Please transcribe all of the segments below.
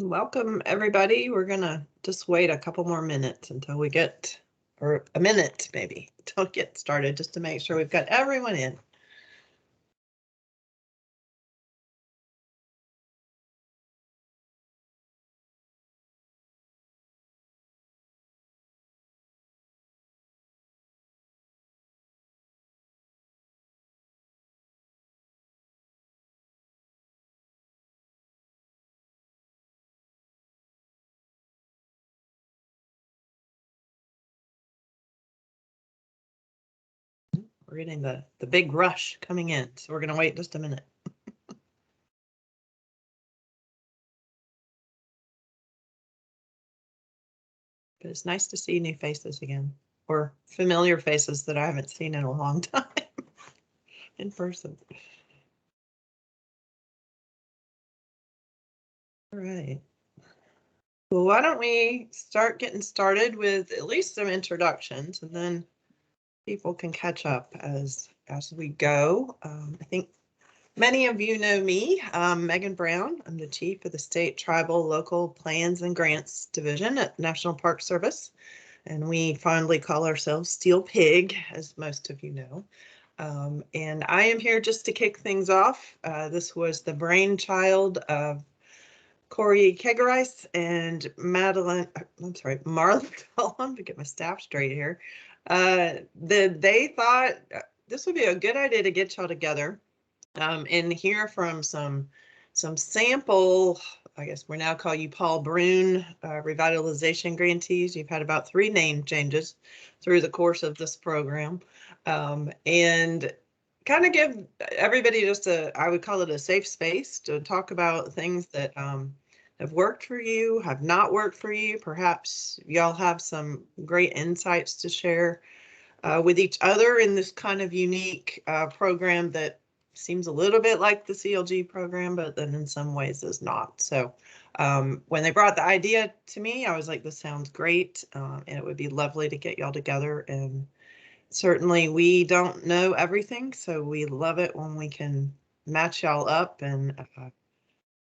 Welcome, everybody. We're gonna just wait a couple more minutes until we get, or a minute maybe, until we get started, just to make sure we've got everyone in. We're getting the big rush coming in, so we're gonna wait just a minute. But it's nice to see new faces again, or familiar faces that I haven't seen in a long time in person. All right. Well, why don't we start getting started with at least some introductions, and then people can catch up as we go. I think many of you know me, Megan Brown. I'm the chief of the State Tribal Local Plans and Grants Division at National Park Service, and we fondly call ourselves Steel Pig, as most of you know. And I am here just to kick things off. This was the brainchild of Corey Kegeris and Marla Cullen, to get my staff straight here. They thought this would be a good idea to get y'all together and hear from some sample, I guess we now call you Paul Bruhn, Revitalization grantees. You've had about 3 name changes through the course of this program. And kind of give everybody just I would call it a safe space to talk about things that have worked for you, have not worked for you. Perhaps y'all have some great insights to share with each other in this kind of unique program that seems a little bit like the CLG program, but then in some ways is not. So when they brought the idea to me, I was like, this sounds great. And it would be lovely to get y'all together. And certainly we don't know everything, so we love it when we can match y'all up and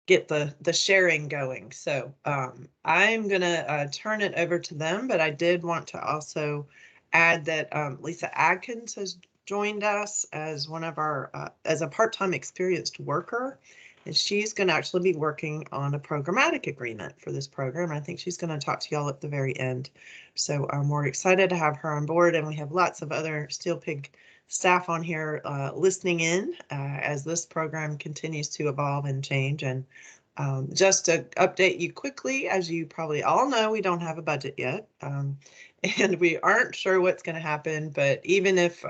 get the sharing going. So I'm gonna turn it over to them, but I did want to also add that Lisa Adkins has joined us as one of our as a part-time experienced worker, and she's going to actually be working on a programmatic agreement for this program. I think she's going to talk to y'all at the very end. So we're excited to have her on board, and we have lots of other Steel Pig staff on here listening in as this program continues to evolve and change. And just to update you quickly, as you probably all know, we don't have a budget yet, and we aren't sure what's going to happen. But even if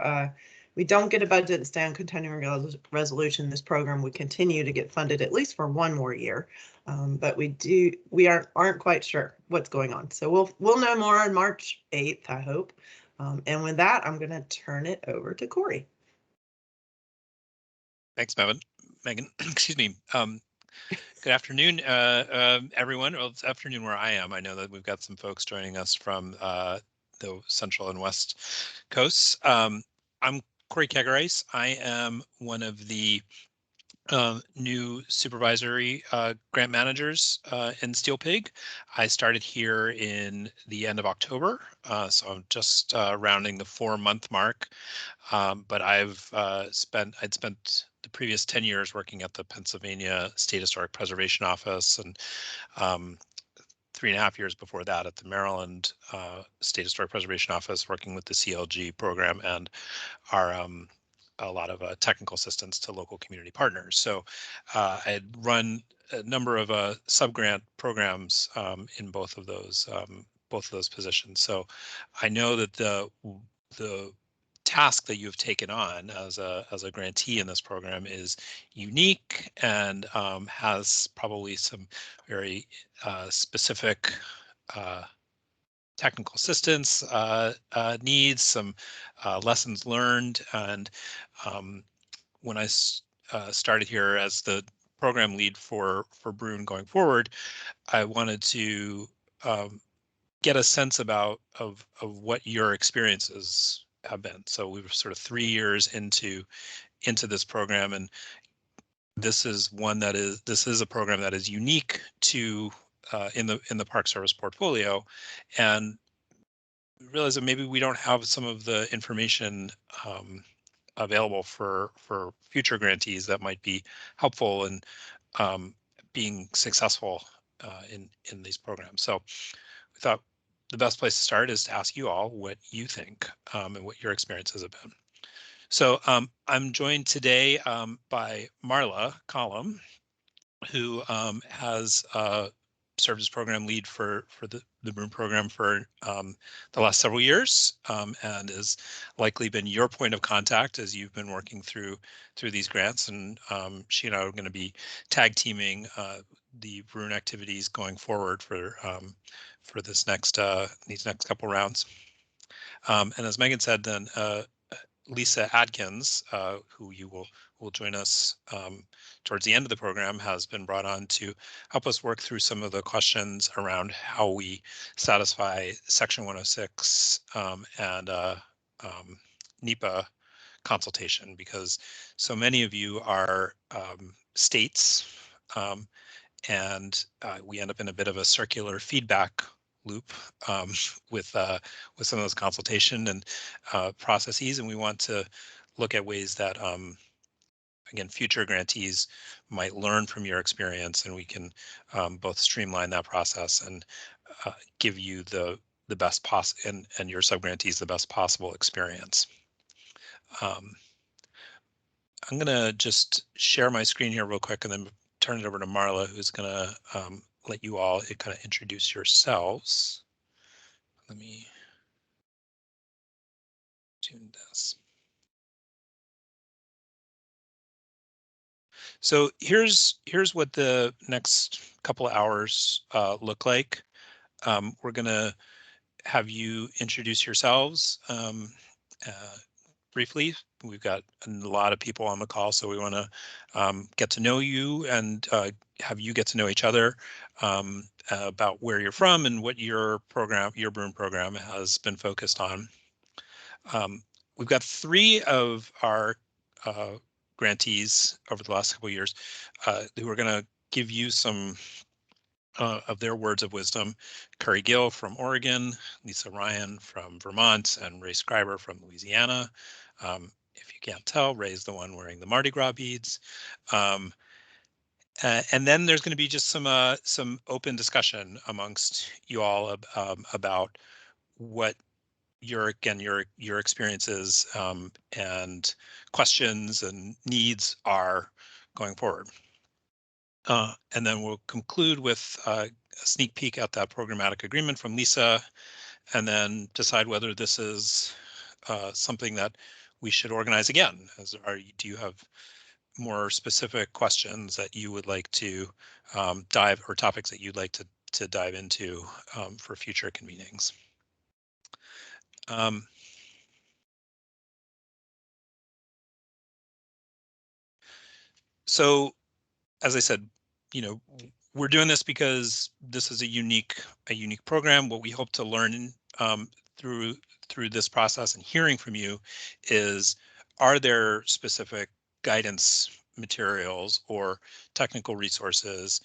we don't get a budget and stay on continuing resolution, this program would continue to get funded at least for 1 more year. But we aren't quite sure what's going on. So we'll know more on March 8th, I hope. And with that, I'm going to turn it over to Corey. Thanks, Megan. Excuse me. Good afternoon, everyone. Well, it's afternoon where I am. I know that we've got some folks joining us from the Central and West Coasts. I'm Corey Kegeris. I am one of the new supervisory grant managers in Steel Pig. I started here in the end of October, so I'm just rounding the 4-month mark. But I'd spent the previous 10 years working at the Pennsylvania State Historic Preservation Office, and 3.5 years before that at the Maryland State Historic Preservation Office, working with the CLG program and our a lot of technical assistance to local community partners. So I had run a number of sub-grant programs in both of those positions. So I know that the task that you've taken on as a grantee in this program is unique and has probably some very specific technical assistance needs, some lessons learned. And when I started here as the program lead for Bruhn going forward, I wanted to get a sense of what your experiences have been. So we were sort of 3 years into this program, and this is a program that is unique to in the Park Service portfolio, and realize that maybe we don't have some of the information available for future grantees that might be helpful in um, being successful in these programs. So we thought the best place to start is to ask you all what you think and what your experiences have been. So I'm joined today by Marla Collum, who has served as program lead for the Bruhn program for the last several years, and has likely been your point of contact as you've been working through these grants. And she and I are going to be tag teaming the Bruhn activities going forward for these next couple rounds. And as Megan said, then Lisa Adkins, who you will join us towards the end of the program, has been brought on to help us work through some of the questions around how we satisfy Section 106 and NEPA consultation, because so many of you are states, and we end up in a bit of a circular feedback loop um, with some of those consultation and processes, and we want to look at ways that again, future grantees might learn from your experience, and we can both streamline that process and give you the best and your subgrantees the best possible experience. I'm gonna just share my screen here real quick and then turn it over to Marla, who's gonna let you all kind of introduce yourselves. Let me tune this. So here's what the next couple of hours look like. We're gonna have you introduce yourselves briefly. We've got a lot of people on the call, so we want to get to know you and have you get to know each other about where you're from and what your Bruhn program has been focused on. We've got 3 of our grantees over the last couple of years who are going to give you some of their words of wisdom. Curry Gill from Oregon, Lisa Ryan from Vermont, and Ray Scriber from Louisiana. If you can't tell, Ray's the one wearing the Mardi Gras beads. And then there's going to be just some open discussion amongst you all about what your experiences and questions and needs are going forward. And then we'll conclude with a sneak peek at that programmatic agreement from Lisa, and then decide whether this is something that we should organize again. Do you have more specific questions that you would like to or topics that you'd like to dive into for future convenings? So as I said, we're doing this because this is a unique program. What we hope to learn through this process and hearing from you is, are there specific guidance materials or technical resources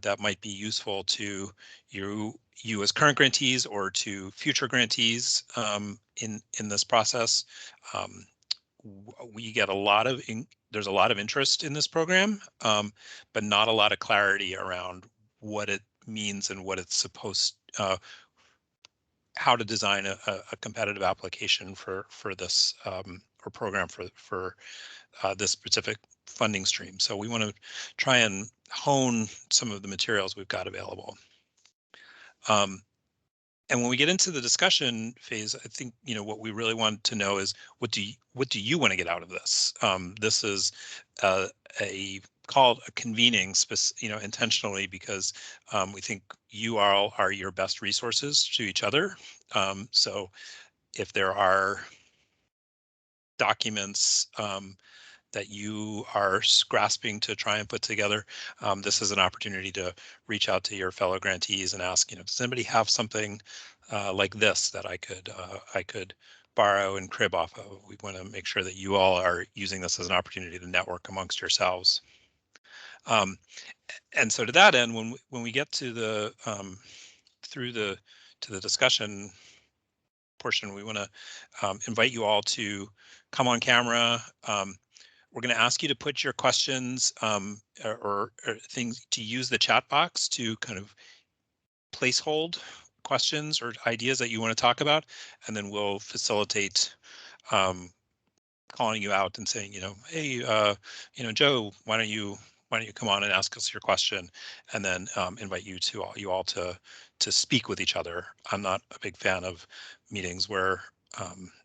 that might be useful to you as current grantees or to future grantees in this process? We get there's a lot of interest in this program, but not a lot of clarity around what it means and what it's how to design a competitive application for this or program for this specific funding stream. So we want to try and hone some of the materials we've got available. And when we get into the discussion phase, I think what we really want to know is, what do you want to get out of this? This is called a convening, intentionally, because we think you all are your best resources to each other. So if there are documents that you are grasping to try and put together, this is an opportunity to reach out to your fellow grantees and ask, does anybody have something like this that I could borrow and crib off of? We want to make sure that you all are using this as an opportunity to network amongst yourselves. And so to that end, when we get to the to the discussion portion, we want to invite you all to come on camera. We're going to ask you to put your questions or things, to use the chat box to kind of place hold questions or ideas that you want to talk about, and then we'll facilitate calling you out and saying, hey, Joe, why don't you come on and ask us your question, and then invite you all to speak with each other. I'm not a big fan of meetings where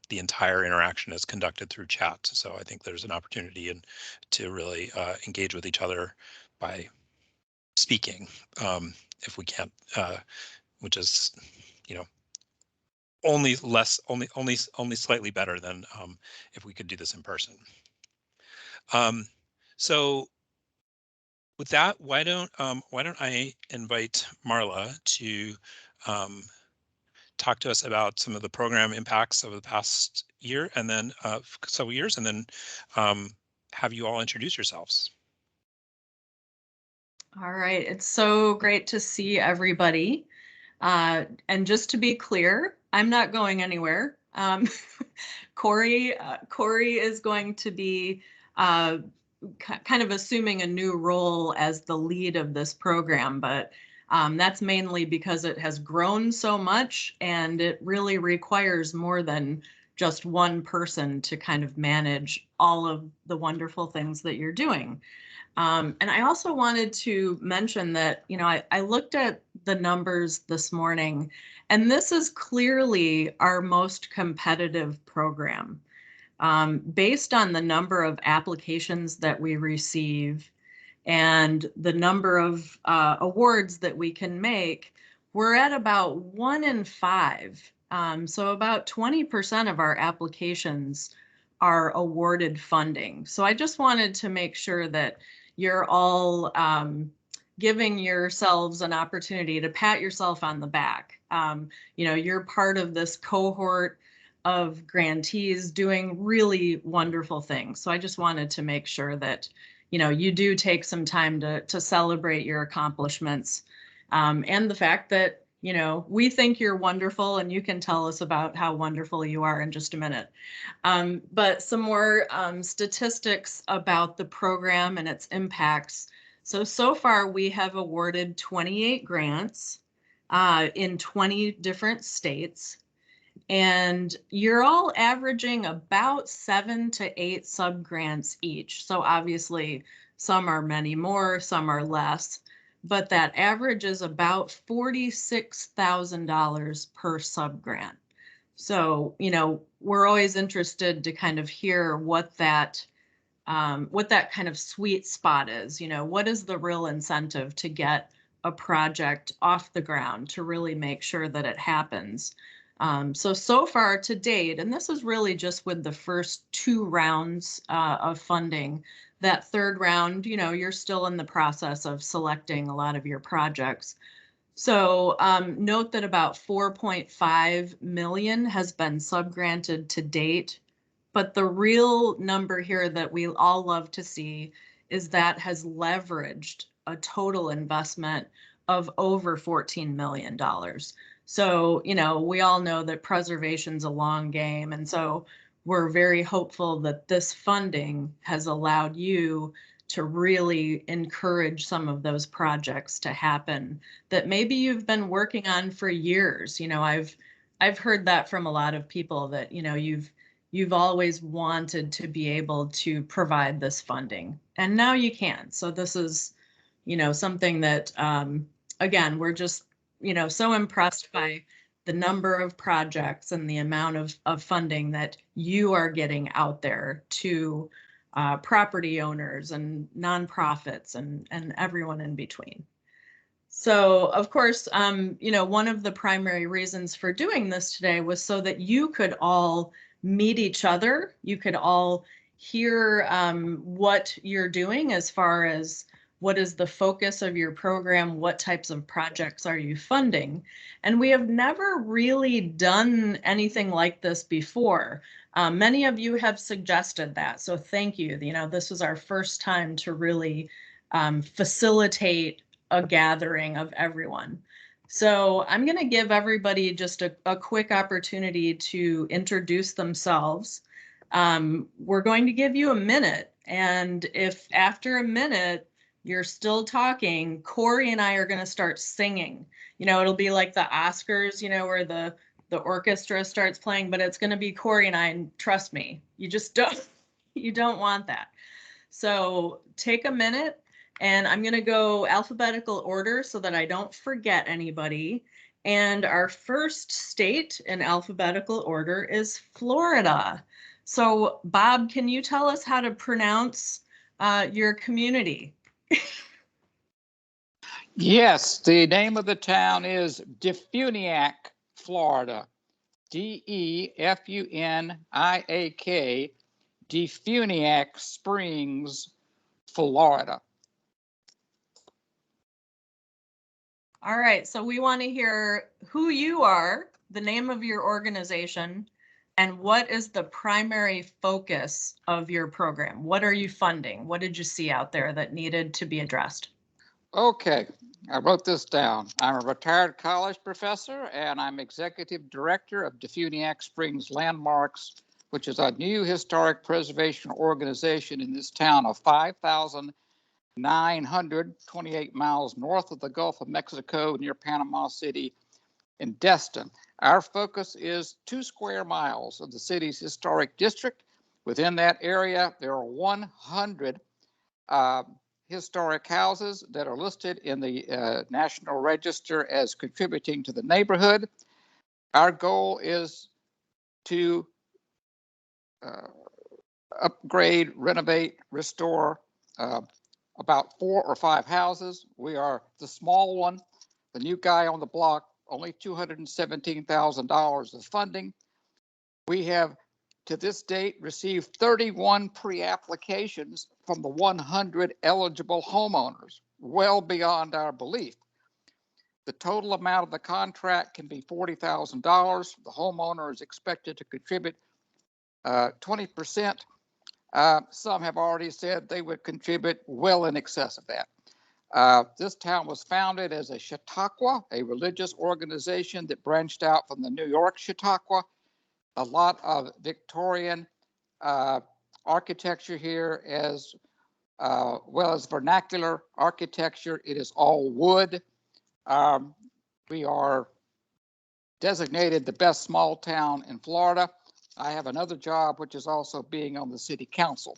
the entire interaction is conducted through chat. So I think there's an opportunity to really engage with each other by speaking, if we can't, which is, only slightly better than if we could do this in person. So with that, why don't I invite Marla to talk to us about some of the program impacts over the past year, and then several years, and then have you all introduce yourselves. All right, it's so great to see everybody. And just to be clear, I'm not going anywhere. Corey is going to be kind of assuming a new role as the lead of this program, but that's mainly because it has grown so much and it really requires more than just one person to kind of manage all of the wonderful things that you're doing. And I also wanted to mention that, I looked at the numbers this morning, and this is clearly our most competitive program. Based on the number of applications that we receive and the number of awards that we can make, we're at about 1 in 5. So about 20% of our applications are awarded funding. So I just wanted to make sure that you're all giving yourselves an opportunity to pat yourself on the back. You're part of this cohort of grantees doing really wonderful things. So I just wanted to make sure that, you do take some time to celebrate your accomplishments, and the fact that, we think you're wonderful, and you can tell us about how wonderful you are in just a minute. But some more statistics about the program and its impacts. So far we have awarded 28 grants in 20 different states. And you're all averaging about 7 to 8 subgrants each. So obviously some are many more, some are less, but that average is about $46,000 per subgrant. So, we're always interested to kind of hear what that kind of sweet spot is. What is the real incentive to get a project off the ground, to really make sure that it happens? So far to date, and this is really just with the first 2 rounds of funding. That third round, you're still in the process of selecting a lot of your projects. So note that about 4.5 million has been subgranted to date, but the real number here that we all love to see is that has leveraged a total investment of over $14 million. So, we all know that preservation's a long game, and so we're very hopeful that this funding has allowed you to really encourage some of those projects to happen that maybe you've been working on for years. I've heard that from a lot of people that, you've always wanted to be able to provide this funding, and now you can. So this is, something that, again, we're just, so impressed by the number of projects and the amount of funding that you are getting out there to property owners and nonprofits and everyone in between. So, of course, one of the primary reasons for doing this today was so that you could all meet each other. You could all hear what you're doing as far as what is the focus of your program, what types of projects are you funding. And we have never really done anything like this before. Many of you have suggested that, so thank you. This was our first time to really facilitate a gathering of everyone. So I'm going to give everybody just a quick opportunity to introduce themselves. We're going to give you a minute, and if after a minute you're still talking, Corey and I are going to start singing. You know, it'll be like the Oscars, you know, where the orchestra starts playing, but it's going to be Corey and I, and trust me, you just don't, you don't want that. So take a minute, and I'm going to go alphabetical order so that I don't forget anybody. And our first state in alphabetical order is Florida. So Bob, can you tell us how to pronounce your community? Yes, the name of the town is Defuniak, Florida. Defuniak, Defuniak Springs, Florida. All right, so we want to hear who you are, the name of your organization, and what is the primary focus of your program? What are you funding? What did you see out there that needed to be addressed? Okay, I wrote this down. I'm a retired college professor, and I'm executive director of Defuniak Springs Landmarks, which is a new historic preservation organization in this town of 5,928 miles north of the Gulf of Mexico near Panama City in Destin. Our focus is 2 square miles of the city's historic district. Within that area, there are 100 historic houses that are listed in the National Register as contributing to the neighborhood. Our goal is to upgrade, renovate, restore about 4 or 5 houses. We are the small one, the new guy on the block, only $217,000 of funding. We have, to this date, received 31 pre-applications from the 100 eligible homeowners, well beyond our belief. The total amount of the contract can be $40,000. The homeowner is expected to contribute 20%. Some have already said they would contribute well in excess of that. This town was founded as a Chautauqua, a religious organization that branched out from the New York Chautauqua. A lot of Victorian architecture here, as well as vernacular architecture. It is all wood. We are designated the best small town in Florida. I have another job, which is also being on the city council.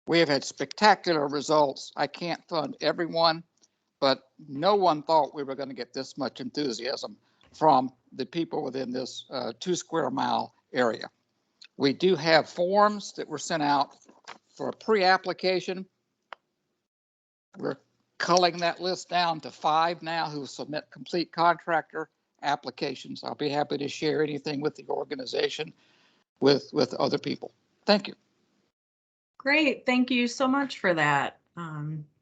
We have had spectacular results. I can't fund everyone, but no one thought we were going to get this much enthusiasm from the people within this 2 square mile area. We do have forms that were sent out for pre-application. We're culling that list down to 5 now who submit complete contractor applications. I'll be happy to share anything with the organization with other people. Thank you. Great, thank you so much for that.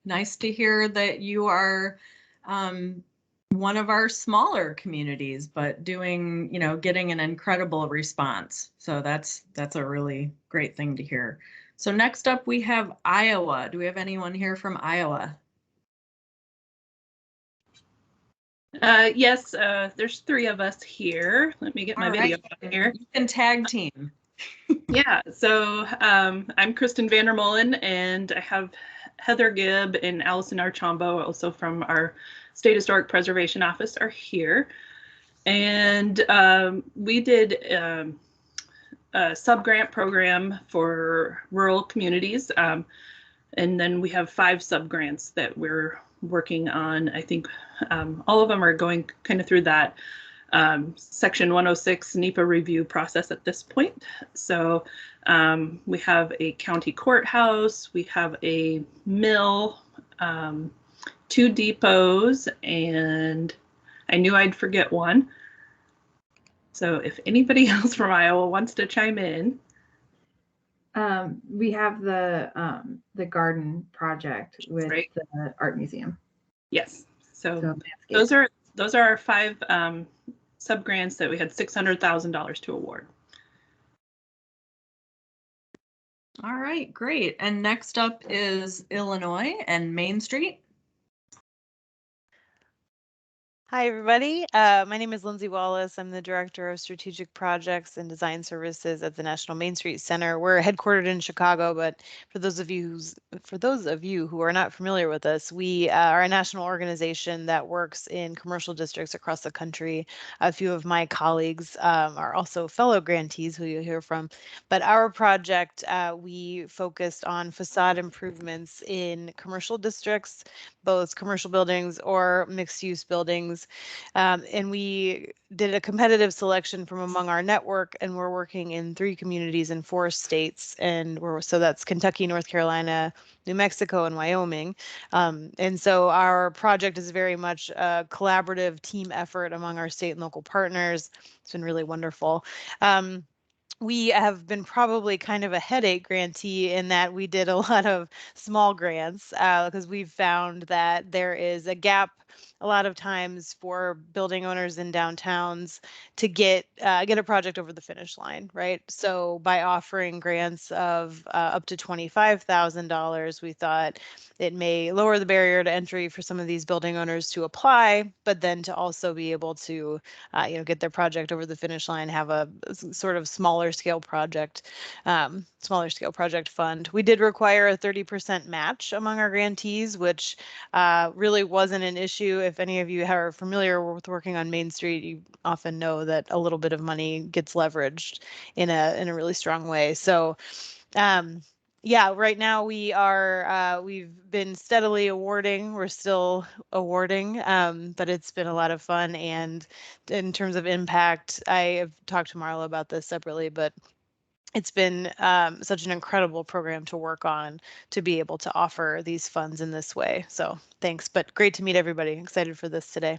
Nice to hear that you are one of our smaller communities, but doing, you know, getting an incredible response. So that's a really great thing to hear. So next up we have Iowa. Do we have anyone here from Iowa? Yes, there's 3 of us here. Let me get my video on here. You can tag team. Yeah, so I'm Kristen Vandermolen, and I have Heather Gibb and Allison Archambault, also from our State Historic Preservation Office, are here. And we did a sub-grant program for rural communities. And then we have 5 sub-grants that we're working on. I think all of them are going kind of through that Section 106 NEPA review process at this point. So we have a county courthouse, we have a mill, 2 depots, and I knew I'd forget one. So if anybody else from Iowa wants to chime in. We have the garden project with the art museum. Yes. So those are our 5 sub-grants that we had $600,000 to award. All right, great. And next up is Illinois and Main Street. Hi, everybody. My name is Lindsay Wallace. I'm the Director of Strategic Projects and Design Services at the National Main Street Center. We're headquartered in Chicago, but for those of you who are not familiar with us, we are a national organization that works in commercial districts across the country. A few of my colleagues are also fellow grantees who you'll hear from. But our project, we focused on facade improvements in commercial districts, both commercial buildings or mixed-use buildings. And we did a competitive selection from among our network, and we're working in 3 communities in 4 states. And so that's Kentucky, North Carolina, New Mexico, and Wyoming. And so our project is very much a collaborative team effort among our state and local partners. It's been really wonderful. We have been probably kind of a headache grantee in that we did a lot of small grants because we've found that there is a gap a lot of times for building owners in downtowns to get a project over the finish line, right? So by offering grants of up to $25,000, we thought it may lower the barrier to entry for some of these building owners to apply, but then to also be able to get their project over the finish line, have a sort of smaller scale project fund. We did require a 30% match among our grantees, which really wasn't an issue. If any of you are familiar with working on Main Street, you often know that a little bit of money gets leveraged in a really strong way. So yeah, right now we've been steadily awarding. We're still awarding, but it's been a lot of fun. And in terms of impact, I have talked to Marla about this separately, but it's been such an incredible program to work on to be able to offer these funds in this way. So thanks, but great to meet everybody. Excited for this today.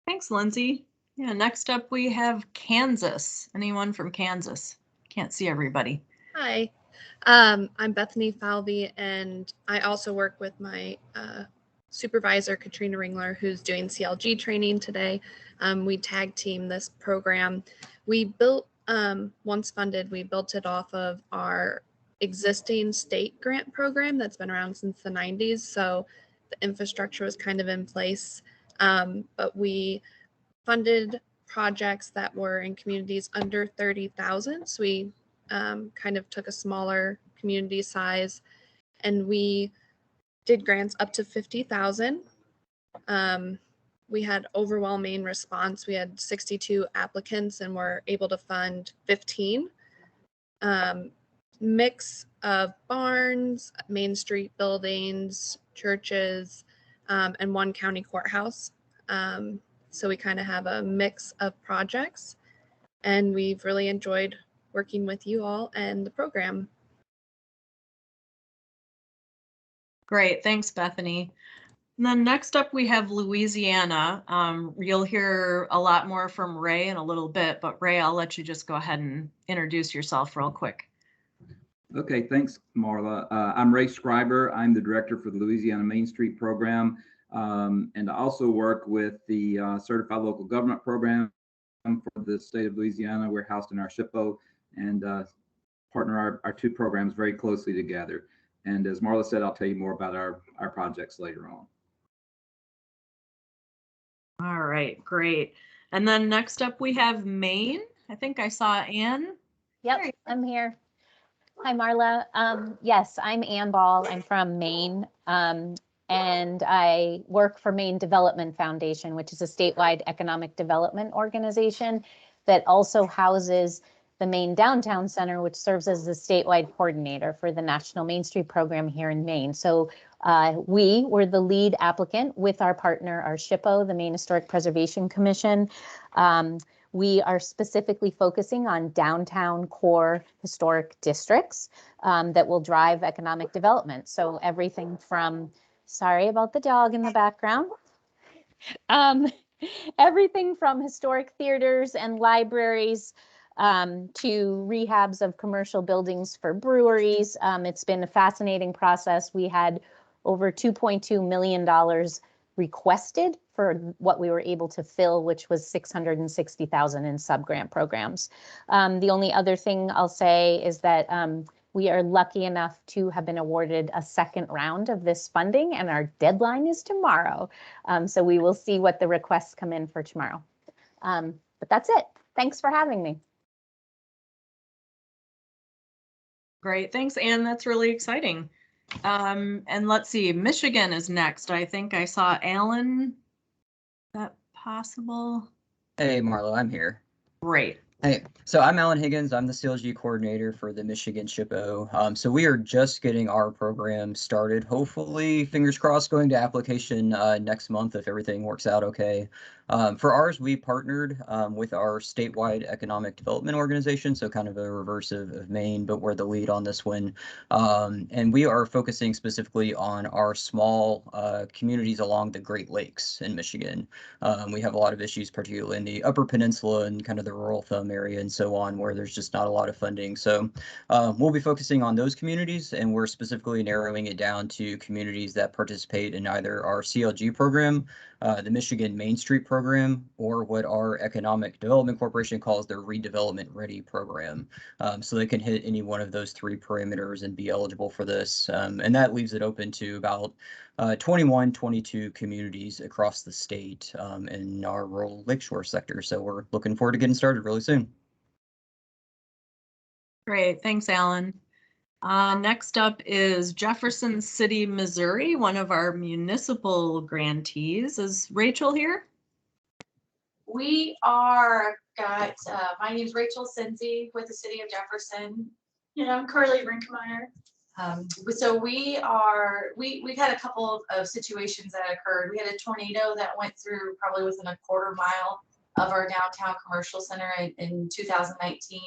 Thanks, Lindsay. Yeah, next up we have Kansas. Anyone from Kansas? Can't see everybody. Hi, I'm Bethany Falvey, and I also work with my supervisor, Katrina Ringler, who's doing CLG training today. We tag team this program. We built, once funded, we built it off of our existing state grant program that's been around since the 90s. So the infrastructure was kind of in place, but we funded projects that were in communities under 30,000. So we kind of took a smaller community size, and we did grants up to 50,000. We had overwhelming response. We had 62 applicants and were able to fund 15. Mix of barns, Main Street buildings, churches, and 1 county courthouse. So we kind of have a mix of projects, and we've really enjoyed working with you all and the program. Great, thanks, Bethany. And then next up we have Louisiana. You'll hear a lot more from Ray in a little bit, but Ray, I'll let you just go ahead and introduce yourself real quick. Okay, thanks, Marla. I'm Ray Schreiber. I'm the director for the Louisiana Main Street program, and I also work with the Certified Local Government program for the state of Louisiana. We're housed in our SHPO and partner our 2 programs very closely together. And as Marla said, I'll tell you more about our projects later on. All right, great. And then next up we have Maine. I think I saw Anne. Yep, I'm here. Hi, Marla. Yes, I'm Ann Ball. I'm from Maine, and I work for Maine Development Foundation, which is a statewide economic development organization that also houses the Maine Downtown Center, which serves as the statewide coordinator for the National Main Street program here in Maine. So we were the lead applicant with our partner, our SHPO, the Maine Historic Preservation Commission. We are specifically focusing on downtown core historic districts that will drive economic development. So everything from, sorry about the dog in the background, everything from historic theaters and libraries to rehabs of commercial buildings for breweries. It's been a fascinating process. We had over $2.2 million requested for what we were able to fill, which was 660,000 in sub-grant programs. The only other thing I'll say is that we are lucky enough to have been awarded a second round of this funding, and our deadline is tomorrow. So we will see what the requests come in for tomorrow. But that's it. Thanks for having me. Great, thanks, Anne. That's really exciting. And let's see, Michigan is next. I think I saw Alan. Is that possible? Hey, Marlo, I'm here. Great. Hey, so I'm Alan Higgins. I'm the CLG coordinator for the Michigan SHPO. So we are just getting our program started. Hopefully, fingers crossed, going to application next month if everything works out okay. For ours, we partnered with our statewide economic development organization, so kind of a reverse of Maine, but we're the lead on this one. And we are focusing specifically on our small communities along the Great Lakes in Michigan. We have a lot of issues, particularly in the Upper Peninsula and kind of the rural thumb area and so on, where there's just not a lot of funding. So we'll be focusing on those communities, and we're specifically narrowing it down to communities that participate in either our CLG program, the Michigan Main Street program, or what our Economic Development Corporation calls their Redevelopment Ready program. So they can hit any one of those three parameters and be eligible for this. And that leaves it open to about 21, 22 communities across the state in our rural lakeshore sector. So we're looking forward to getting started really soon. Great, thanks, Alan. Next up is Jefferson City, Missouri, one of our municipal grantees. Is Rachel here? We got, my name is Rachel Sinzi with the City of Jefferson. And I'm Carly Rinkmeyer. So we've had a couple of situations that occurred. We had a tornado that went through probably within a quarter mile of our downtown commercial center in 2019.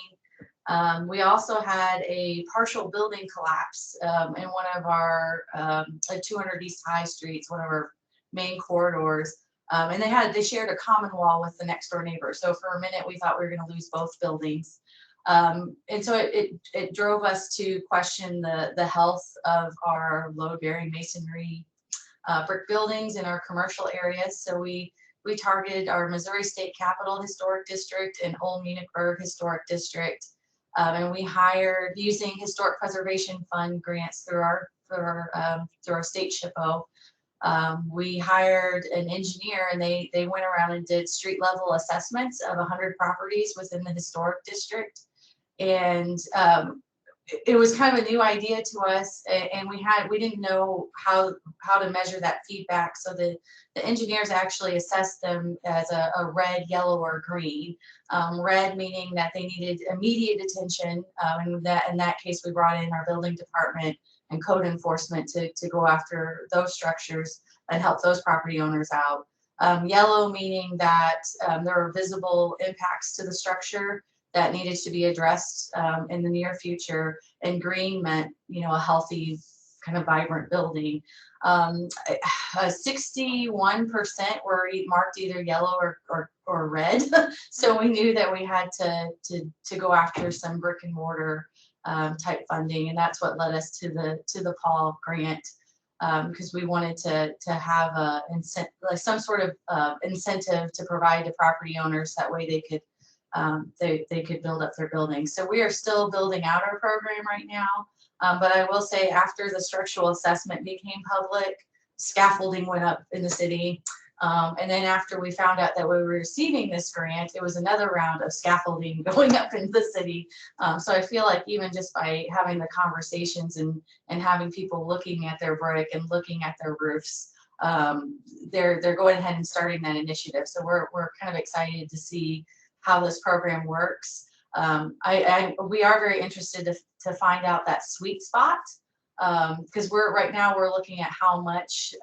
We also had a partial building collapse in one of our 200 East High Streets, one of our main corridors. And they shared a common wall with the next door neighbor. So for a minute, we thought we were going to lose both buildings. And so it drove us to question the health of our load-bearing masonry brick buildings in our commercial areas. So we targeted our Missouri State Capitol Historic District and Old Munichburg Historic District. And we hired, using Historic Preservation Fund grants through our state SHPO. We hired an engineer, and they went around and did street level assessments of 100 properties within the historic district. And it was kind of a new idea to us, and we didn't know how to measure that feedback. So the engineers actually assessed them as a red, yellow, or green. Red meaning that they needed immediate attention, and in that case we brought in our building department and code enforcement to go after those structures and help those property owners out. Yellow meaning that there are visible impacts to the structure that needed to be addressed in the near future, and green meant, a healthy, kind of vibrant building. 61% were marked either yellow or red, so we knew that we had to go after some brick and mortar type funding, and that's what led us to the Paul grant, because we wanted to have some sort of incentive to provide to property owners. That way they could build up their buildings. So we are still building out our program right now. But I will say, after the structural assessment became public, scaffolding went up in the city. And then after we found out that we were receiving this grant, it was another round of scaffolding going up in the city. So I feel like even just by having the conversations and having people looking at their brick and looking at their roofs, they're going ahead and starting that initiative. So we're kind of excited to see how this program works. We are very interested to find out that sweet spot, because right now we're looking at how much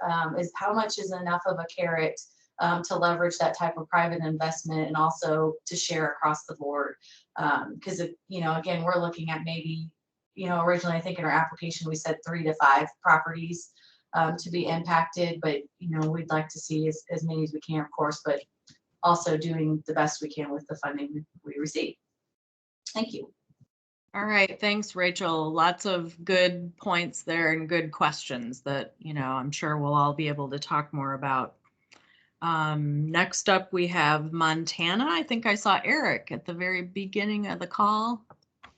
is enough of a carrot to leverage that type of private investment, and also to share across the board. Because again, we're looking at maybe, originally I think in our application we said 3 to 5 properties to be impacted, but we'd like to see as many as we can, of course, but also doing the best we can with the funding we receive. Thank you. All right, thanks, Rachel. Lots of good points there and good questions that, I'm sure we'll all be able to talk more about. Next up, we have Montana. I think I saw Eric at the very beginning of the call.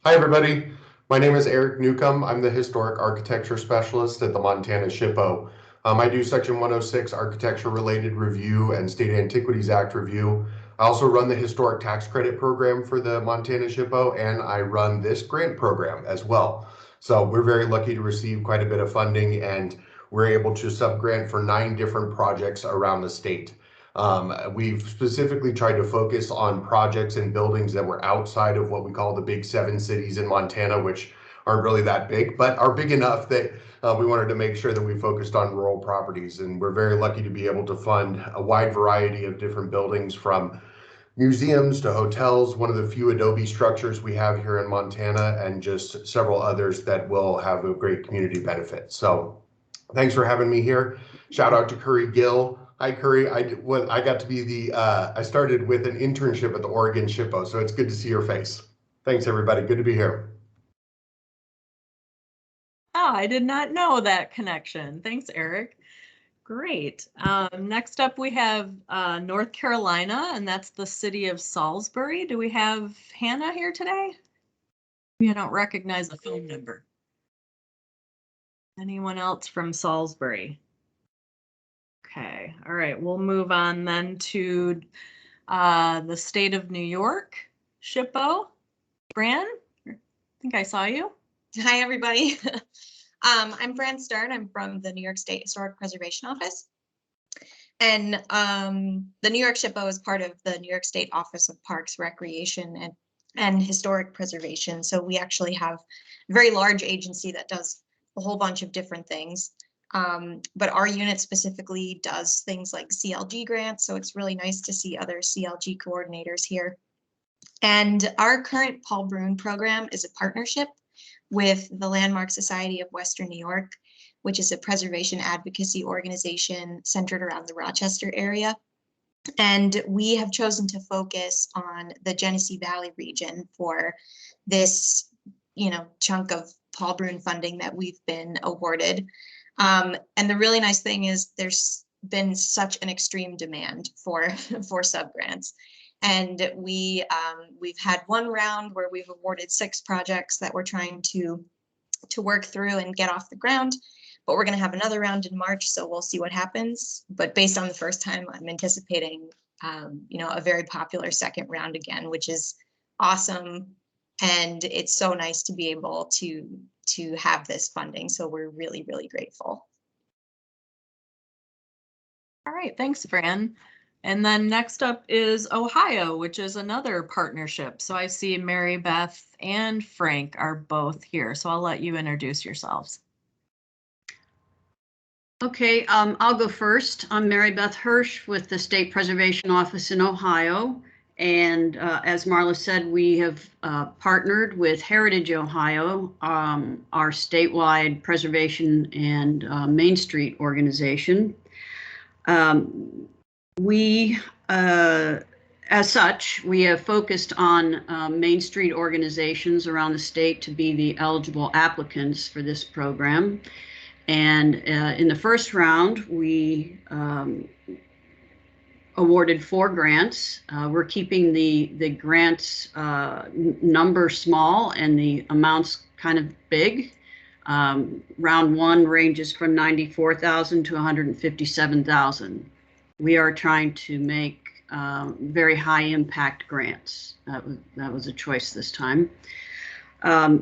Hi, everybody. My name is Eric Newcomb. I'm the Historic Architecture Specialist at the Montana SHPO. I do Section 106 architecture-related review and State Antiquities Act review. I also run the Historic Tax Credit Program for the Montana SHPO, and I run this grant program as well. So we're very lucky to receive quite a bit of funding, and we're able to sub-grant for 9 different projects around the state. We've specifically tried to focus on projects and buildings that were outside of what we call the big 7 cities in Montana, which aren't really that big, but are big enough that we wanted to make sure that we focused on rural properties. And we're very lucky to be able to fund a wide variety of different buildings, from museums to hotels, one of the few adobe structures we have here in Montana, and just several others that will have a great community benefit. So thanks for having me here. Shout out to Curry Gill. Hi, Curry. I got to be I started with an internship at the Oregon SHPO, so it's good to see your face. Thanks, everybody. Good to be here. Oh, I did not know that connection. Thanks, Eric. Great. Next up, we have North Carolina, and that's the city of Salisbury. Do we have Hannah here today? I don't recognize the phone number. Anyone else from Salisbury? Okay, all right, we'll move on then to the state of New York, SHPO. Fran, I think I saw you. Hi, everybody. I'm Fran Stern. I'm from the New York State Historic Preservation Office. And the New York SHPO is part of the New York State Office of Parks, Recreation, and Historic Preservation. So we actually have a very large agency that does a whole bunch of different things. But our unit specifically does things like CLG grants. So it's really nice to see other CLG coordinators here. And our current Paul Bruhn program is a partnership with the Landmark Society of Western New York, which is a preservation advocacy organization centered around the Rochester area. And we have chosen to focus on the Genesee Valley region for this, chunk of Paul Bruhn funding that we've been awarded. And the really nice thing is there's been such an extreme demand for subgrants. And we've had one round where we've awarded 6 projects that we're trying to work through and get off the ground. But we're going to have another round in March, so we'll see what happens. But based on the first time, I'm anticipating, a very popular second round again, which is awesome. And it's so nice to be able to have this funding. So we're really, really grateful. All right, thanks, Fran. And then next up is Ohio, which is another partnership. So I see Mary Beth and Frank are both here. So I'll let you introduce yourselves. Okay, I'll go first. I'm Mary Beth Hirsch with the State Preservation Office in Ohio. And as Marla said, we have partnered with Heritage Ohio, our statewide preservation and Main Street organization. As such, we have focused on Main Street organizations around the state to be the eligible applicants for this program. And in the first round, we awarded 4 grants. We're keeping the grants number small and the amounts kind of big. Round 1 ranges from $94,000 to $157,000. We are trying to make very high impact grants. That was a choice this time.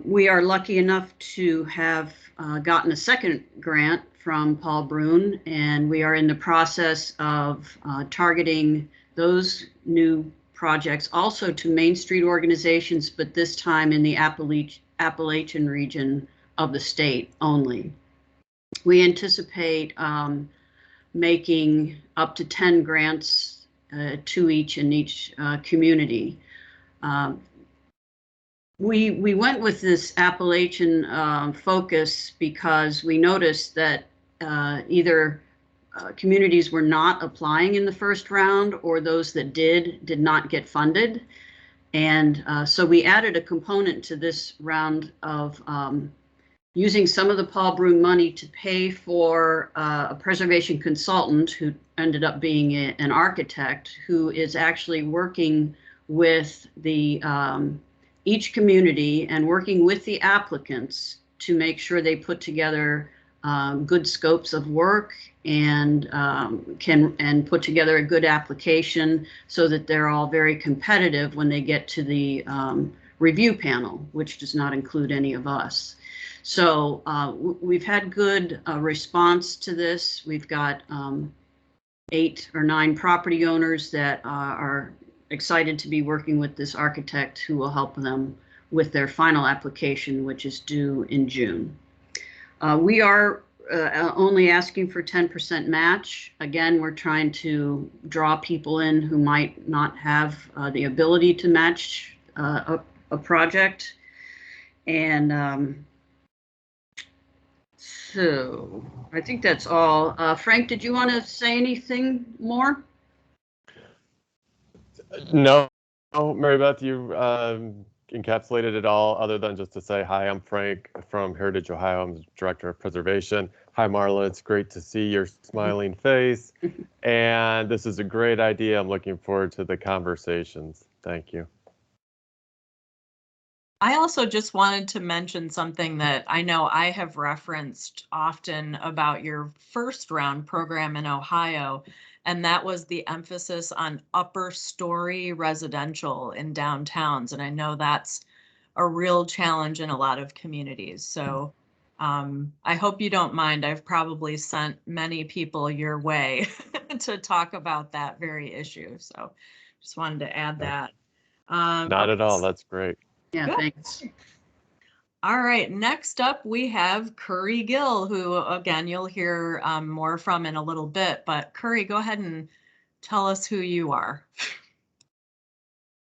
We are lucky enough to have gotten a second grant from Paul Bruhn, and we are in the process of targeting those new projects also to Main Street organizations, but this time in the Appalachian region of the state only. We anticipate making up to 10 grants, 2 each in each community. We went with this Appalachian focus because we noticed that either communities were not applying in the first round, or those that did not get funded. And so we added a component to this round of using some of the Paul Bruhn money to pay for a preservation consultant who ended up being an architect who is actually working with the each community and working with the applicants to make sure they put together good scopes of work and can put together a good application so that they're all very competitive when they get to the review panel, which does not include any of us. So we've had good response to this. We've got 8 or 9 property owners that are excited to be working with this architect who will help them with their final application, which is due in June. We are only asking for 10% match. Again, we're trying to draw people in who might not have the ability to match a project. And so I think that's all. Frank, did you want to say anything more? No, Mary Beth, you encapsulated it all, other than just to say, hi, I'm Frank from Heritage Ohio. I'm the Director of Preservation. Hi, Marla. It's great to see your smiling face. And this is a great idea. I'm looking forward to the conversations. Thank you. I also just wanted to mention something that I know I have referenced often about your first round program in Ohio, and that was the emphasis on upper story residential in downtowns. And I know that's a real challenge in a lot of communities. So I hope you don't mind. I've probably sent many people your way to talk about that very issue. So just wanted to add that. Not at all. That's great. Yeah, Good. thanks. All right, next up we have Curry Gill, who again you'll hear more from in a little bit, but Curry, go ahead and tell us who you are.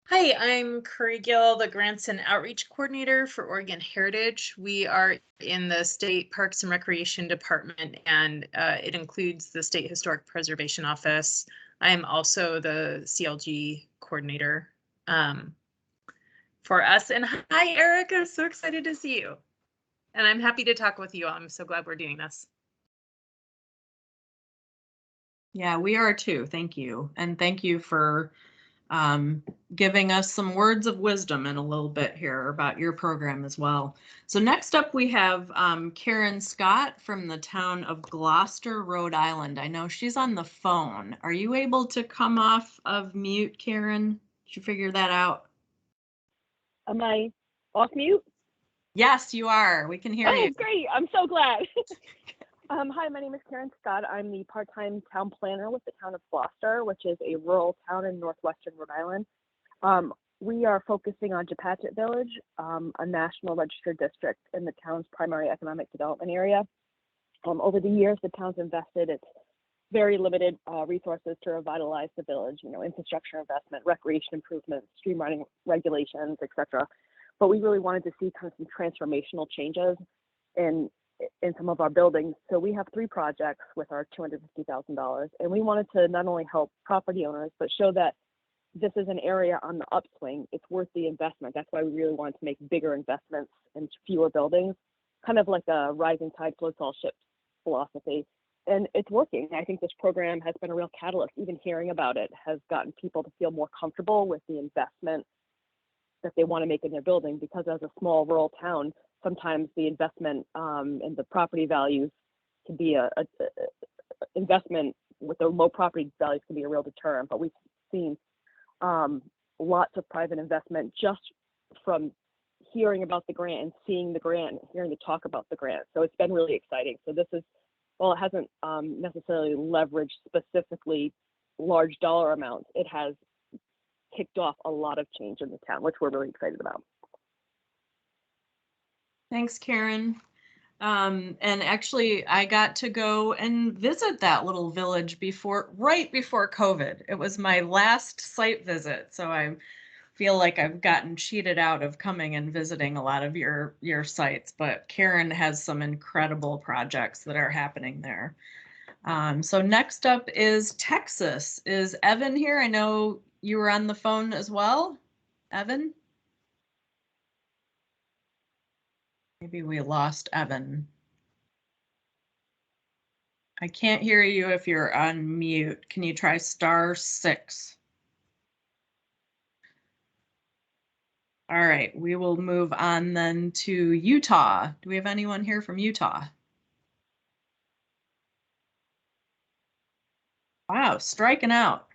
Hi, I'm Curry Gill, the Grants and Outreach Coordinator for Oregon Heritage. We are in the State Parks and Recreation Department, and it includes the State Historic Preservation Office. I am also the CLG Coordinator for us. And hi, Eric, I'm so excited to see you. And I'm happy to talk with you. I'm so glad we're doing this. Yeah, we are too. Thank you. And thank you for giving us some words of wisdom in a little bit here about your program as well. So next up we have Karen Scott from the town of Gloucester, Rhode Island. I know she's on the phone. Are you able to come off of mute, Karen? Did you figure that out? Am I off mute? Yes, you are. We can hear you. Oh, great. I'm so glad. Hi, my name is Karen Scott. I'm the part-time town planner with the town of Gloucester, which is a rural town in northwestern Rhode Island. We are focusing on Japatchit Village, a national registered district in the town's primary economic development area. Over the years, the town's invested its very limited resources to revitalize the village, infrastructure investment, recreation improvements, streamlining regulations, etc. But we really wanted to see kind of some transformational changes in some of our buildings. So we have 3 projects with our $250,000, and we wanted to not only help property owners, but show that this is an area on the upswing. It's worth the investment. That's why we really wanted to make bigger investments in fewer buildings, kind of like a rising tide floats all ships philosophy. And it's working. I think this program has been a real catalyst. Even hearing about it has gotten people to feel more comfortable with the investment that they want to make in their building, because as a small rural town, sometimes the investment and the property values can be a investment with the low property values can be a real deterrent. But we've seen lots of private investment just from hearing about the grant and seeing the grant and hearing the talk about the grant. So it's been really exciting. So this is, well, it hasn't necessarily leveraged specifically large dollar amounts. It has kicked off a lot of change in the town, which we're really excited about. Thanks, Karen. And actually, I got to go and visit that little village right before COVID. It was my last site visit, so I feel like I've gotten cheated out of coming and visiting a lot of your sites. But Karen has some incredible projects that are happening there. So next up is Texas. Is Evan here? I know you were on the phone as well. Evan? Maybe we lost Evan. I can't hear you if you're on mute. Can you try *6? All right, we will move on then to Utah. Do we have anyone here from Utah? Wow, striking out.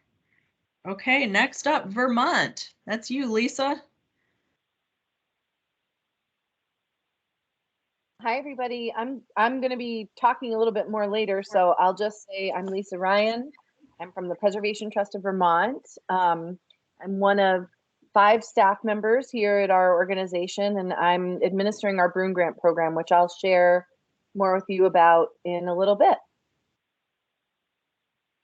Okay, next up, Vermont. That's you, Lisa. Hi, everybody. I'm going to be talking a little bit more later, so I'll just say I'm Lisa Ryan. I'm from the Preservation Trust of Vermont. I'm one of 5 staff members here at our organization, and I'm administering our Bruhn Grant program, which I'll share more with you about in a little bit.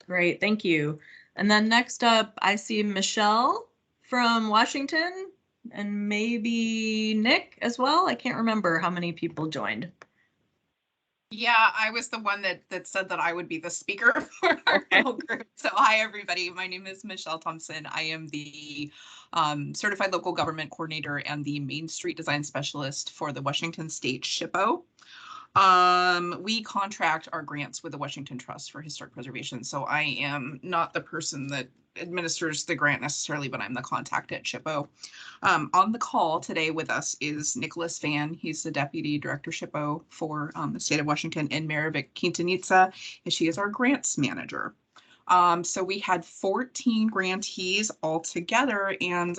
Great, thank you. And then next up, I see Michelle from Washington and maybe Nick as well. I can't remember how many people joined. Yeah, I was the one that said that I would be the speaker for our little group. So hi, everybody. My name is Michelle Thompson. I am the Certified Local Government Coordinator and the Main Street Design Specialist for the Washington State SHPO. We contract our grants with the Washington Trust for Historic Preservation. So I am not the person that administers the grant necessarily, but I'm the contact at SHPO. On the call today with us is Nicholas Fan. He's the Deputy Director SHPO for the state of Washington, and Maravik Quintanitza, and she is our grants manager. So we had 14 grantees all together, and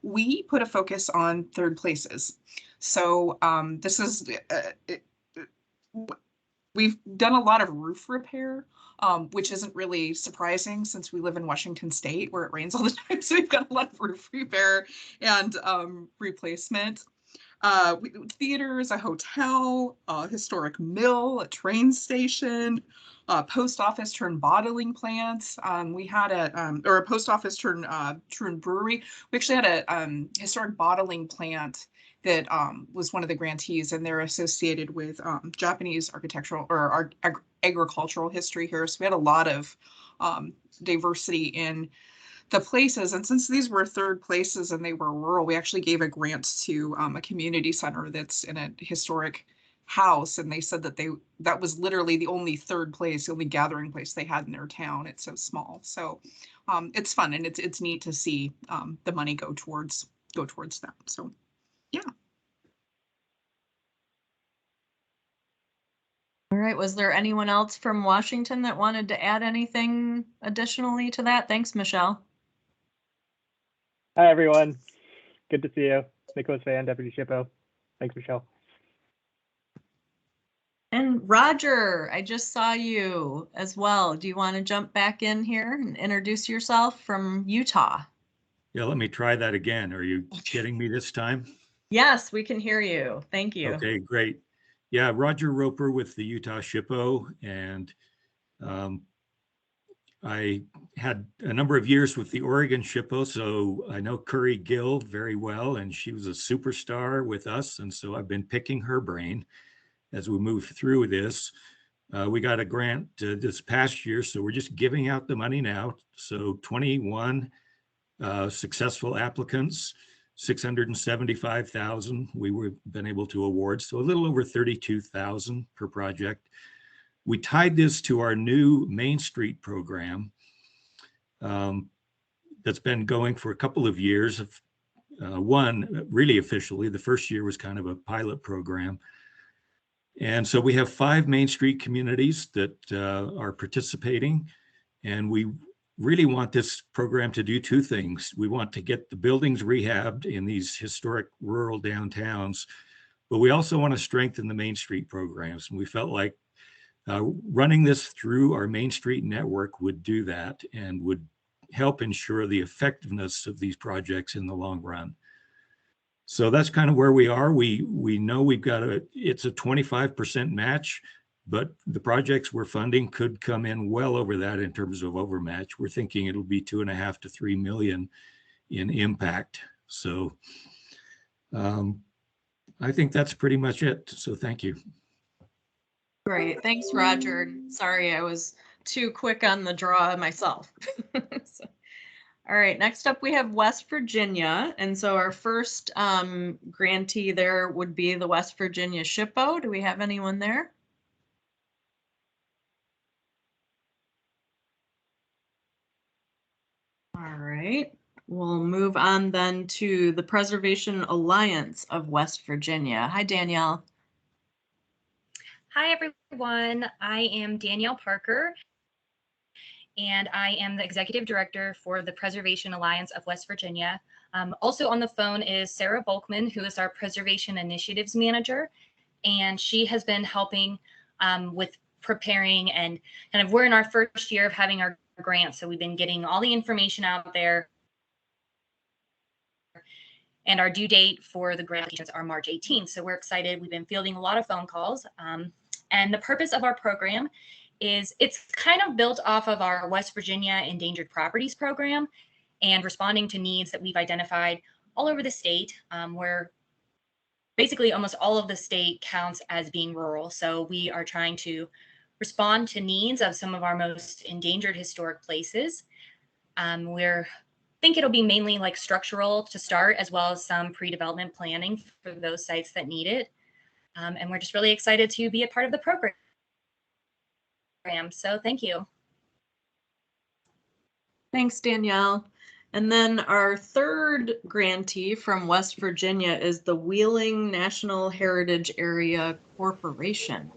we put a focus on 3rd places. So this is we've done a lot of roof repair, which isn't really surprising since we live in Washington State where it rains all the time. So we've got a lot of roof repair and replacement. Theaters, a hotel, a historic mill, a train station, a post office turned bottling plant. We had a post office turned brewery. We actually had a historic bottling plant that was one of the grantees, and they're associated with Japanese architectural or agricultural history here. So we had a lot of diversity in the places. And since these were 3rd places and they were rural, we actually gave a grant to a community center that's in a historic house. And they said that that was literally the only 3rd place, the only gathering place they had in their town. It's so small. So it's fun, and it's neat to see the money go towards that. So yeah. All right, was there anyone else from Washington that wanted to add anything additionally to that? Thanks, Michelle. Hi, everyone. Good to see you. Nicholas Van, Deputy SHPO. Thanks, Michelle. And Roger, I just saw you as well. Do you want to jump back in here and introduce yourself from Utah? Yeah, let me try that again. Are you getting me this time? Yes, we can hear you. Thank you. Okay, great. Yeah, Roger Roper with the Utah SHPO, and I had a number of years with the Oregon SHPO, so I know Curry Gill very well, and she was a superstar with us, and so I've been picking her brain as we move through this. We got a grant this past year, so we're just giving out the money now. So 21 successful applicants, 675,000 we were been able to award, so a little over 32,000 per project. We tied this to our new Main Street program that's been going for a couple of years. One really officially, the first year was kind of a pilot program. And so we have 5 Main Street communities that are participating, and we really want this program to do 2 things. We want to get the buildings rehabbed in these historic rural downtowns, but we also want to strengthen the Main Street programs. And we felt like running this through our Main Street network would do that and would help ensure the effectiveness of these projects in the long run. So that's kind of where we are. We know we've got it's a 25% match, but the projects we're funding could come in well over that in terms of overmatch. We're thinking it'll be 2.5 to 3 million in impact. So I think that's pretty much it. So thank you. Great. Thanks, Roger. Sorry, I was too quick on the draw myself. So, All right, next up we have West Virginia. And so our first grantee there would be the West Virginia SHPO. Do we have anyone there? All right, we'll move on then to the Preservation Alliance of West Virginia. Hi, Danielle. Hi, everyone. I am Danielle Parker, and I am the Executive Director for the Preservation Alliance of West Virginia. Also on the phone is Sarah Volkman, who is our Preservation Initiatives Manager, and she has been helping with preparing and kind of we're in our first year of having our grant, so we've been getting all the information out there. And our due date for the grant applications are March 18th. So we're excited. We've been fielding a lot of phone calls. And the purpose of our program is it's kind of built off of our West Virginia Endangered Properties program and responding to needs that we've identified all over the state, where basically almost all of the state counts as being rural. So we are trying to respond to needs of some of our most endangered historic places. We're think it'll be mainly like structural to start, as well as some pre-development planning for those sites that need it. And we're just really excited to be a part of the program. So thank you. Thanks, Danielle. And then our third grantee from West Virginia is the Wheeling National Heritage Area Corporation.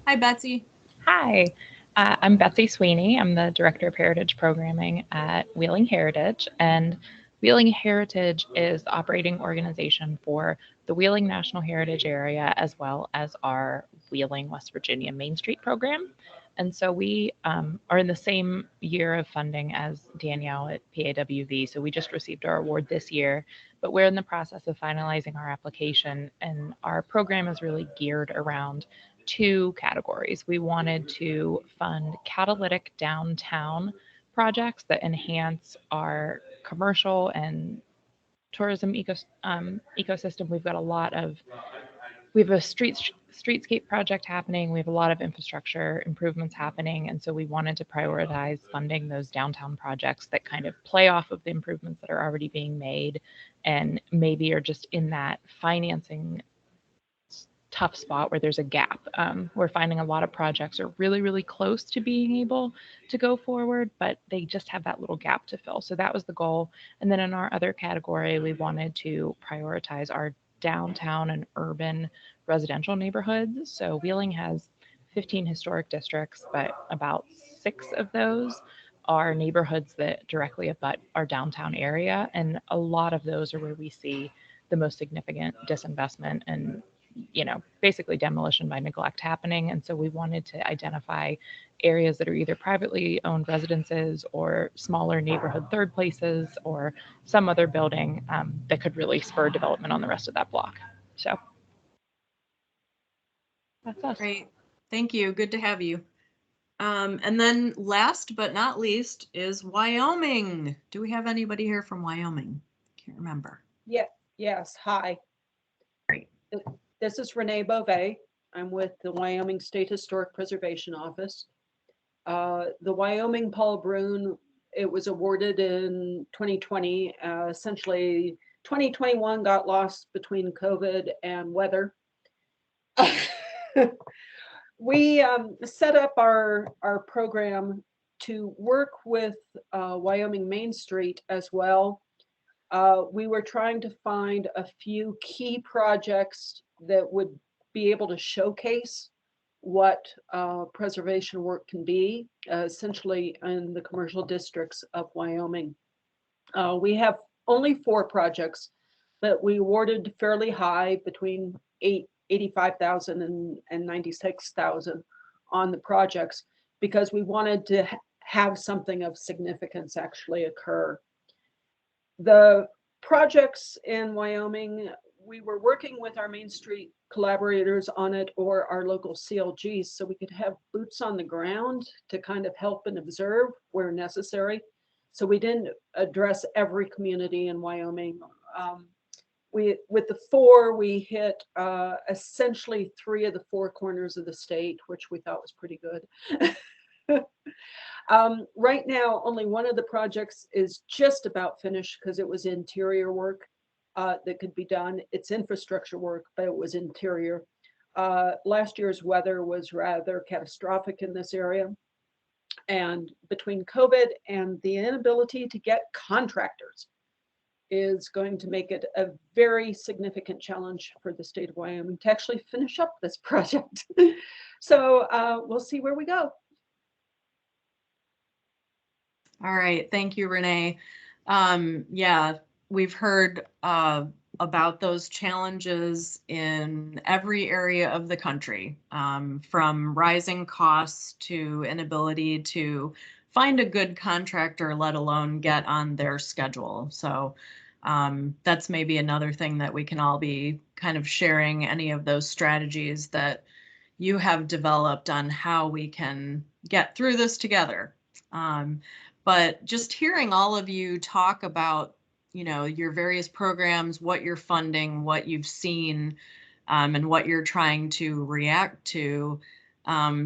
Hi, Betsy. Hi, I'm Betsy Sweeney. I'm the Director of Heritage Programming at Wheeling Heritage, and Wheeling Heritage is the operating organization for the Wheeling National Heritage Area, as well as our Wheeling, West Virginia Main Street program. And so we are in the same year of funding as Danielle at PAWV. So we just received our award this year, but we're in the process of finalizing our application, and our program is really geared around two categories. We wanted to fund catalytic downtown projects that enhance our commercial and tourism ecosystem. We have a streetscape project happening. We have a lot of infrastructure improvements happening. And so we wanted to prioritize funding those downtown projects that kind of play off of the improvements that are already being made and maybe are just in that financing tough spot where there's a gap. We're finding a lot of projects are really, really close to being able to go forward, but they just have that little gap to fill. So that was the goal. And then in our other category, we wanted to prioritize our downtown and urban residential neighborhoods. So Wheeling has 15 historic districts, but about 6 of those are neighborhoods that directly abut our downtown area. And a lot of those are where we see the most significant disinvestment and basically demolition by neglect happening. And so we wanted to identify areas that are either privately owned residences or smaller neighborhood third places or some other building that could really spur development on the rest of that block. So that's us. Great. Thank you. Good to have you. And then last but not least is Wyoming. Do we have anybody here from Wyoming? Can't remember. Yeah. Yes. Hi. Great. This is Renee Beauvais. I'm with the Wyoming State Historic Preservation Office. The Wyoming Paul Bruhn, it was awarded in 2020. Essentially, 2021 got lost between COVID and weather. We set up our program to work with Wyoming Main Street as well. We were trying to find a few key projects that would be able to showcase what preservation work can be, essentially in the commercial districts of Wyoming. We have only 4 projects, but we awarded fairly high, between $85,000 and $96,000 on the projects, because we wanted to have something of significance actually occur. The projects in Wyoming, we were working with our Main Street collaborators on it, or our local CLGs, so we could have boots on the ground to kind of help and observe where necessary. So we didn't address every community in Wyoming. With the 4, we hit essentially 3 of the 4 corners of the state, which we thought was pretty good. Right now, only one of the projects is just about finished because it was interior work that could be done. It's infrastructure work, but it was interior. Last year's weather was rather catastrophic in this area. And between COVID and the inability to get contractors is going to make it a very significant challenge for the state of Wyoming to actually finish up this project. So we'll see where we go. All right, thank you, Renee. Yeah, we've heard about those challenges in every area of the country, from rising costs to inability to find a good contractor, let alone get on their schedule. So that's maybe another thing that we can all be kind of sharing, any of those strategies that you have developed on how we can get through this together. But just hearing all of you talk about, you know, your various programs, what you're funding, what you've seen, and what you're trying to react to,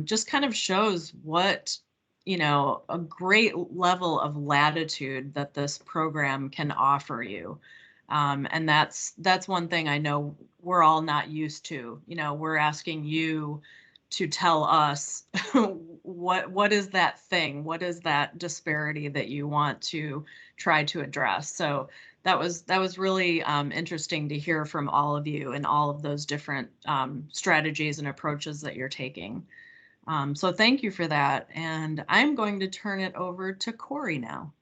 just kind of shows what, you know, a great level of latitude that this program can offer you. And that's one thing I know we're all not used to. You know, we're asking you to tell us what is that thing, what is that disparity that you want to try to address. So that was really interesting to hear from all of you and all of those different strategies and approaches that you're taking. So thank you for that. And I'm going to turn it over to Corey now.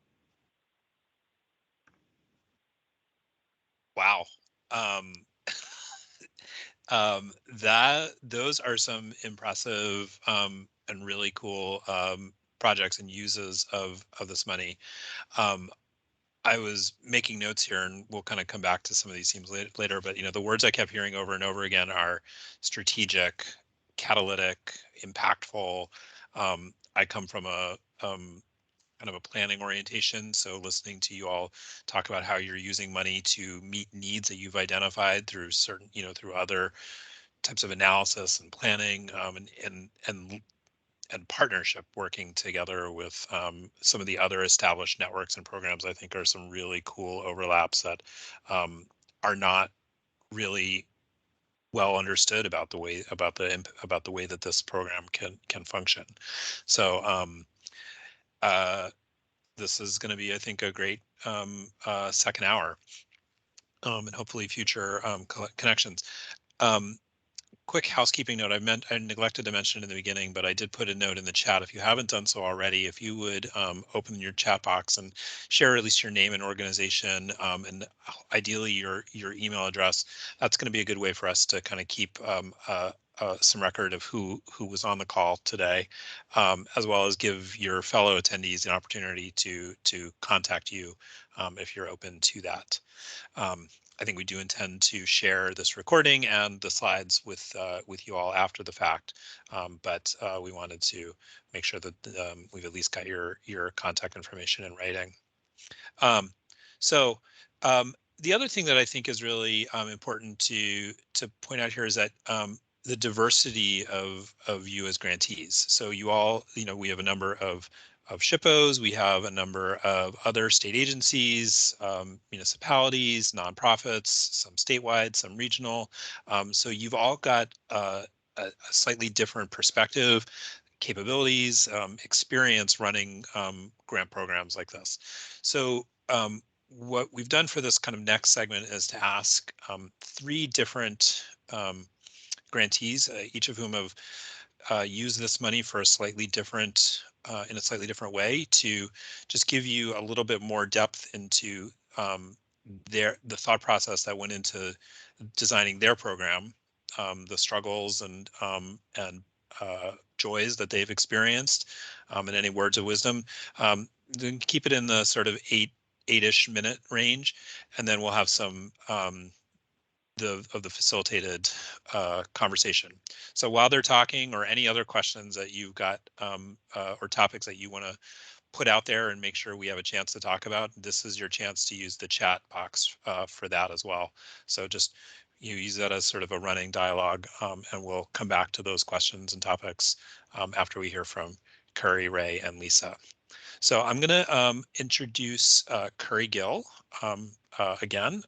Wow. Those are some impressive and really cool projects and uses of this money. I was making notes here, and we'll kind of come back to some of these themes later. But you know, the words I kept hearing over and over again are strategic, catalytic, impactful. I come from a kind of a planning orientation. So listening to you all talk about how you're using money to meet needs that you've identified through certain, you know, through other types of analysis and planning, and partnership, working together with some of the other established networks and programs, I think are some really cool overlaps that are not really well understood about the way that this program can function. So this is going to be, I think, a great second hour, and hopefully future connections. Quick housekeeping note. I neglected to mention it in the beginning, but I did put a note in the chat. If you haven't done so already, if you would open your chat box and share at least your name and organization, and ideally your email address, that's going to be a good way for us to kind of keep some record of who was on the call today, as well as give your fellow attendees an opportunity to contact you if you're open to that. I think we do intend to share this recording and the slides with you all after the fact, but we wanted to make sure that we've at least got your contact information in writing. The other thing that I think is really important to point out here is that the diversity of you as grantees. So you all, you know, we have a number of SHPOs, we have a number of other state agencies, municipalities, nonprofits, some statewide, some regional. So you've all got a slightly different perspective, capabilities, experience running grant programs like this. So what we've done for this kind of next segment is to ask three different grantees, each of whom have used this money for a slightly different, in a slightly different way, to just give you a little bit more depth into the thought process that went into designing their program, the struggles and joys that they've experienced, and any words of wisdom. Then keep it in the sort of eight-ish minute range, and then we'll have some the facilitated conversation. So while they're talking, or any other questions that you've got, or topics that you want to put out there and make sure we have a chance to talk about, this is your chance to use the chat box for that as well. So just use that as sort of a running dialogue, and we'll come back to those questions and topics after we hear from Curry, Ray, and Lisa. So I'm going to introduce Curry Gill again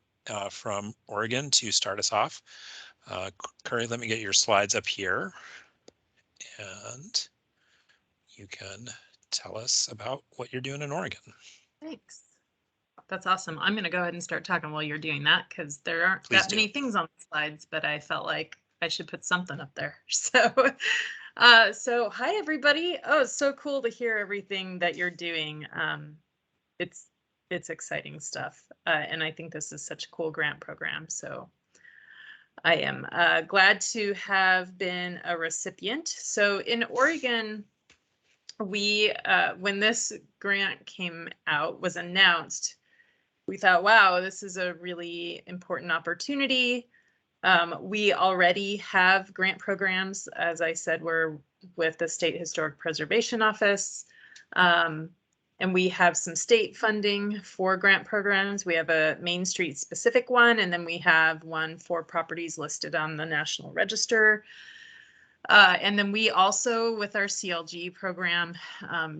from Oregon to start us off. Curry, let me get your slides up here, and you can tell us about what you're doing in Oregon. Thanks. That's awesome. I'm going to go ahead and start talking while you're doing that, because there aren't that many things on the slides, but I felt like I should put something up there. So hi, everybody. Oh, it's so cool to hear everything that you're doing. It's exciting stuff. And I think this is such a cool grant program. So I am glad to have been a recipient. So in Oregon, we when this grant was announced, we thought, wow, this is a really important opportunity. We already have grant programs. As I said, we're with the State Historic Preservation Office. And we have some state funding for grant programs. We have a Main Street specific one, and then we have one for properties listed on the National Register. And then we also, with our CLG program,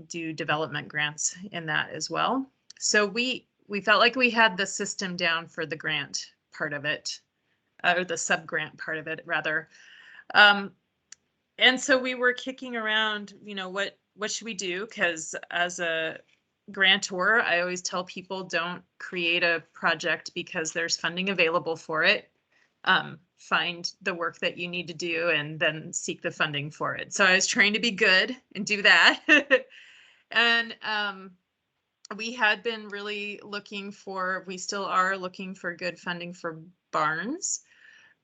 do development grants in that as well. So we felt like we had the system down for the grant part of it, or the sub-grant part of it, rather. And so we were kicking around, what should we do? Because as a grantor, I always tell people, don't create a project because there's funding available for it. Find the work that you need to do and then seek the funding for it. So I was trying to be good and do that. And we had been really we still are looking for good funding for barns.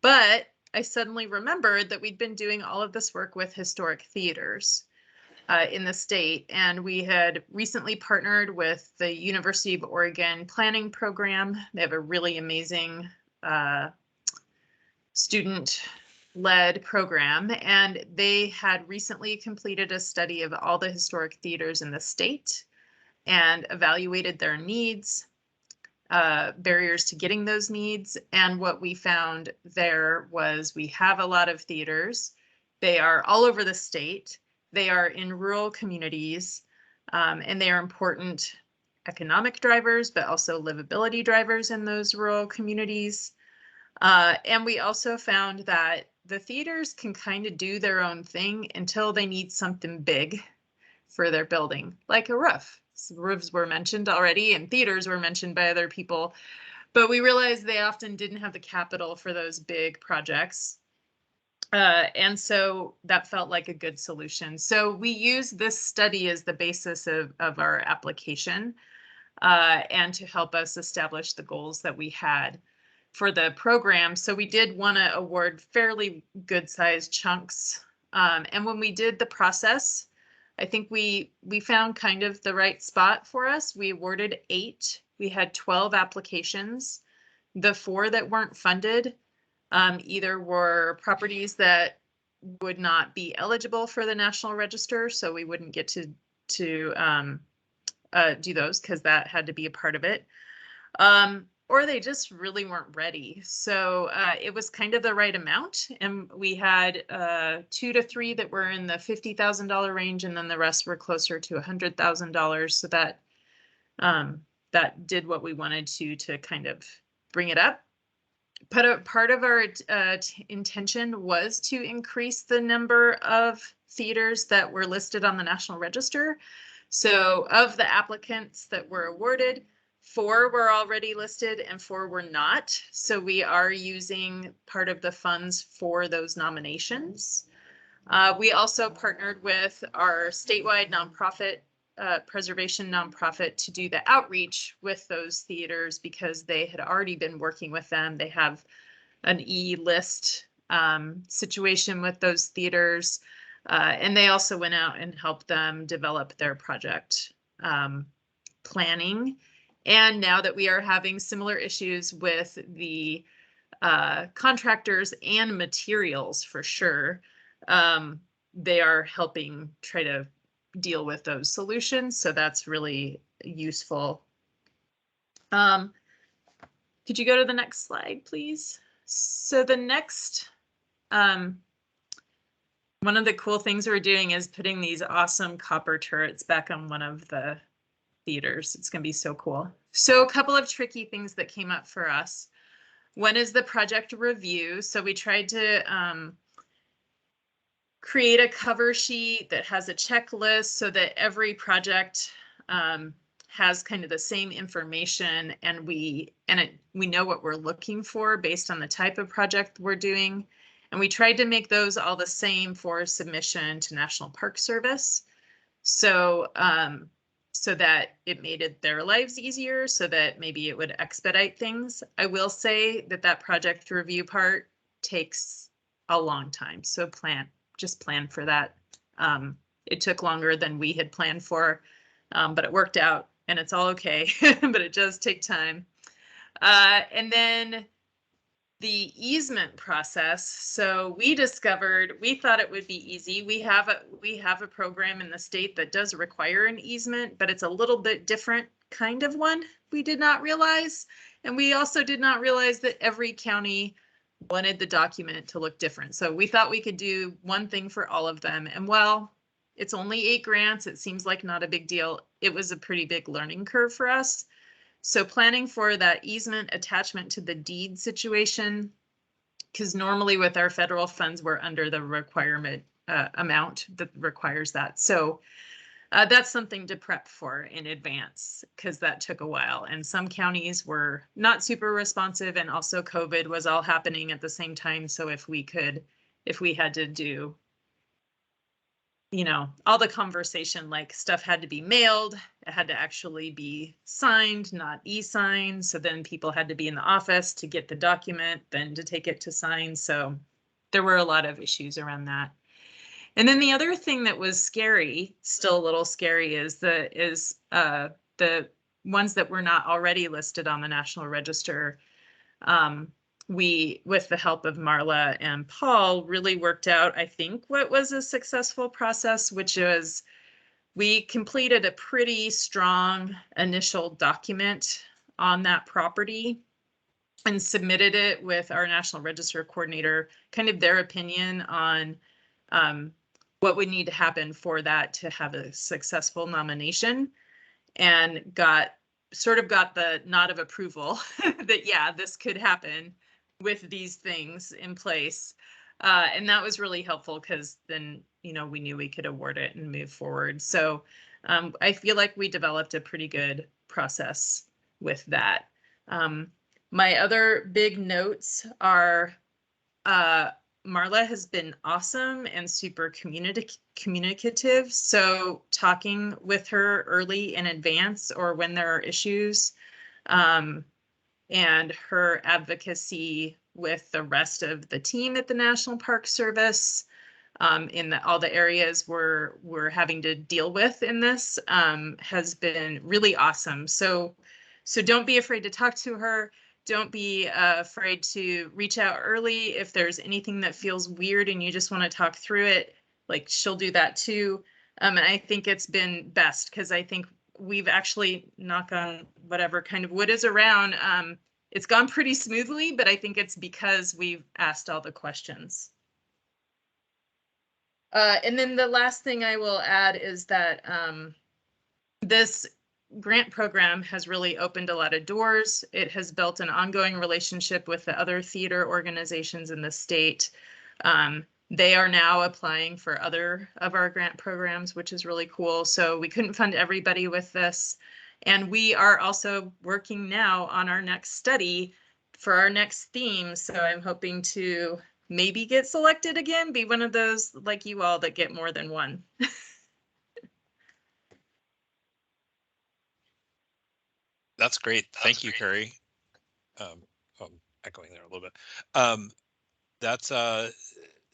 But I suddenly remembered that we'd been doing all of this work with historic theaters in the state. And we had recently partnered with the University of Oregon planning program. They have a really amazing student-led program. And they had recently completed a study of all the historic theaters in the state and evaluated their needs, barriers to getting those needs. And what we found there was we have a lot of theaters. They are all over the state. They are in rural communities, and they are important economic drivers, but also livability drivers in those rural communities. And we also found that the theaters can kind of do their own thing until they need something big for their building, like a roof. So roofs were mentioned already, and theaters were mentioned by other people, but we realized they often didn't have the capital for those big projects. And so that felt like a good solution. So we used this study as the basis of our application and to help us establish the goals that we had for the program. So we did want to award fairly good sized chunks. And when we did the process, I think we found kind of the right spot for us. We awarded 8. We had 12 applications. The 4 that weren't funded either were properties that would not be eligible for the National Register, so we wouldn't get to do those because that had to be a part of it, or they just really weren't ready. So it was kind of the right amount, and we had 2 to 3 that were in the $50,000 range, and then the rest were closer to $100,000. So that that did what we wanted to kind of bring it up. But part of our intention was to increase the number of theaters that were listed on the National Register. So of the applicants that were awarded, 4 were already listed and 4 were not. So we are using part of the funds for those nominations. We also partnered with our statewide nonprofit, preservation nonprofit, to do the outreach with those theaters because they had already been working with them. They have an e-list situation with those theaters. And they also went out and helped them develop their project planning. And now that we are having similar issues with the contractors and materials, for sure, they are helping try to deal with those solutions. So that's really useful. Could you go to the next slide, please? So the next One of the cool things we're doing is putting these awesome copper turrets back on one of the theaters. It's going to be so cool. So a couple of tricky things that came up for us. One is the project review. So we tried to create a cover sheet that has a checklist so that every project has kind of the same information, and we know what we're looking for based on the type of project we're doing. And we tried to make those all the same for submission to National Park Service. So so that it made their lives easier, so that maybe it would expedite things. I will say that that project review part takes a long time. So just plan for that. It took longer than we had planned for, but it worked out and it's all okay, but it does take time. And then the easement process. So we thought it would be easy. We have a program in the state that does require an easement, but it's a little bit different kind of one. We did not realize. And we also did not realize that every county wanted the document to look different. So we thought we could do one thing for all of them. And while it's only 8 grants, it seems like not a big deal. It was a pretty big learning curve for us. So planning for that easement attachment to the deed situation, because normally with our federal funds, we're under the requirement amount that requires that. So that's something to prep for in advance, because that took a while. And some counties were not super responsive, and also COVID was all happening at the same time. So if we had to do, all the conversation, like stuff had to be mailed, it had to actually be signed, not e-signed. So then people had to be in the office to get the document, then to take it to sign. So there were a lot of issues around that. And then the other thing that was scary, still a little scary, is the ones that were not already listed on the National Register. We, with the help of Marla and Paul, really worked out, I think, what was a successful process, which was we completed a pretty strong initial document on that property and submitted it with our National Register coordinator, kind of their opinion on what would need to happen for that to have a successful nomination, and got the nod of approval that, yeah, this could happen with these things in place. And that was really helpful, because then, we knew we could award it and move forward. So I feel like we developed a pretty good process with that. My other big notes are Marla has been awesome and super communicative. So talking with her early in advance or when there are issues, and her advocacy with the rest of the team at the National Park Service in all the areas we're having to deal with in this has been really awesome. So don't be afraid to talk to her. Don't be afraid to reach out early if there's anything that feels weird and you just want to talk through it. Like, she'll do that too. And I think it's been best, because I think we've actually, knock on whatever kind of wood is around, it's gone pretty smoothly, but I think it's because we've asked all the questions. And then the last thing I will add is that this grant program has really opened a lot of doors. It has built an ongoing relationship with the other theater organizations in the state. They are now applying for other of our grant programs, which is really cool. So we couldn't fund everybody with this. And we are also working now on our next study for our next theme. So I'm hoping to maybe get selected again, be one of those like you all that get more than one. That's great. Thank you, Carrie. I'm echoing there a little bit.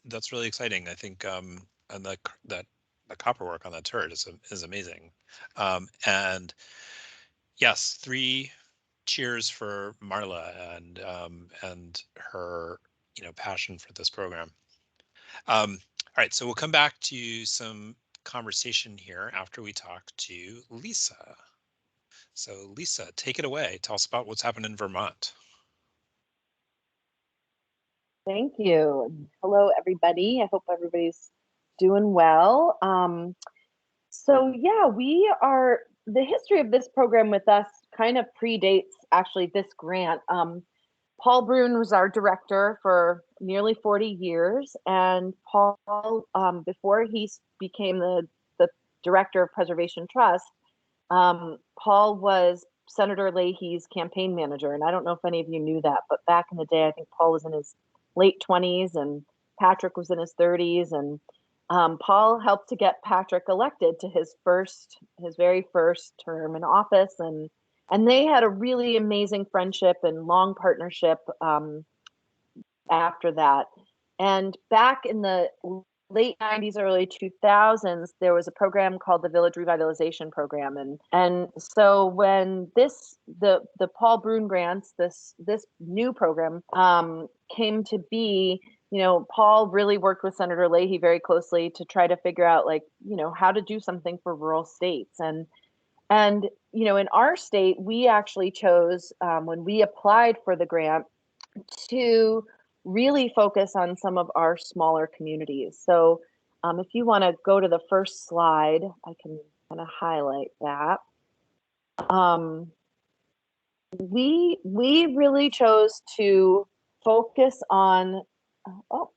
That's really exciting. I think and the copper work on that turret is amazing. And yes, 3 cheers for Marla and her passion for this program. All right, so we'll come back to some conversation here after we talk to Lisa. So Lisa, take it away. Tell us about what's happened in Vermont. Thank you. Hello, everybody. I hope everybody's Doing well. So yeah, the history of this program with us kind of predates actually this grant. Paul Bruhn was our director for nearly 40 years, and Paul, before he became the director of Preservation Trust, Paul was Senator Leahy's campaign manager. And I don't know if any of you knew that, but back in the day, I think Paul was in his late 20s and Patrick was in his 30s. And Paul helped to get Patrick elected to his very first term in office. And they had a really amazing friendship and long partnership after that. And back in the late 90s, early 2000s, there was a program called the Village Revitalization Program. And so when the Paul Bruhn grants, this new program came to be, Paul really worked with Senator Leahy very closely to try to figure out how to do something for rural states. And in our state, we actually chose, when we applied for the grant, to really focus on some of our smaller communities. So if you want to go to the first slide, I can kind of highlight that. We really chose to focus on, oh,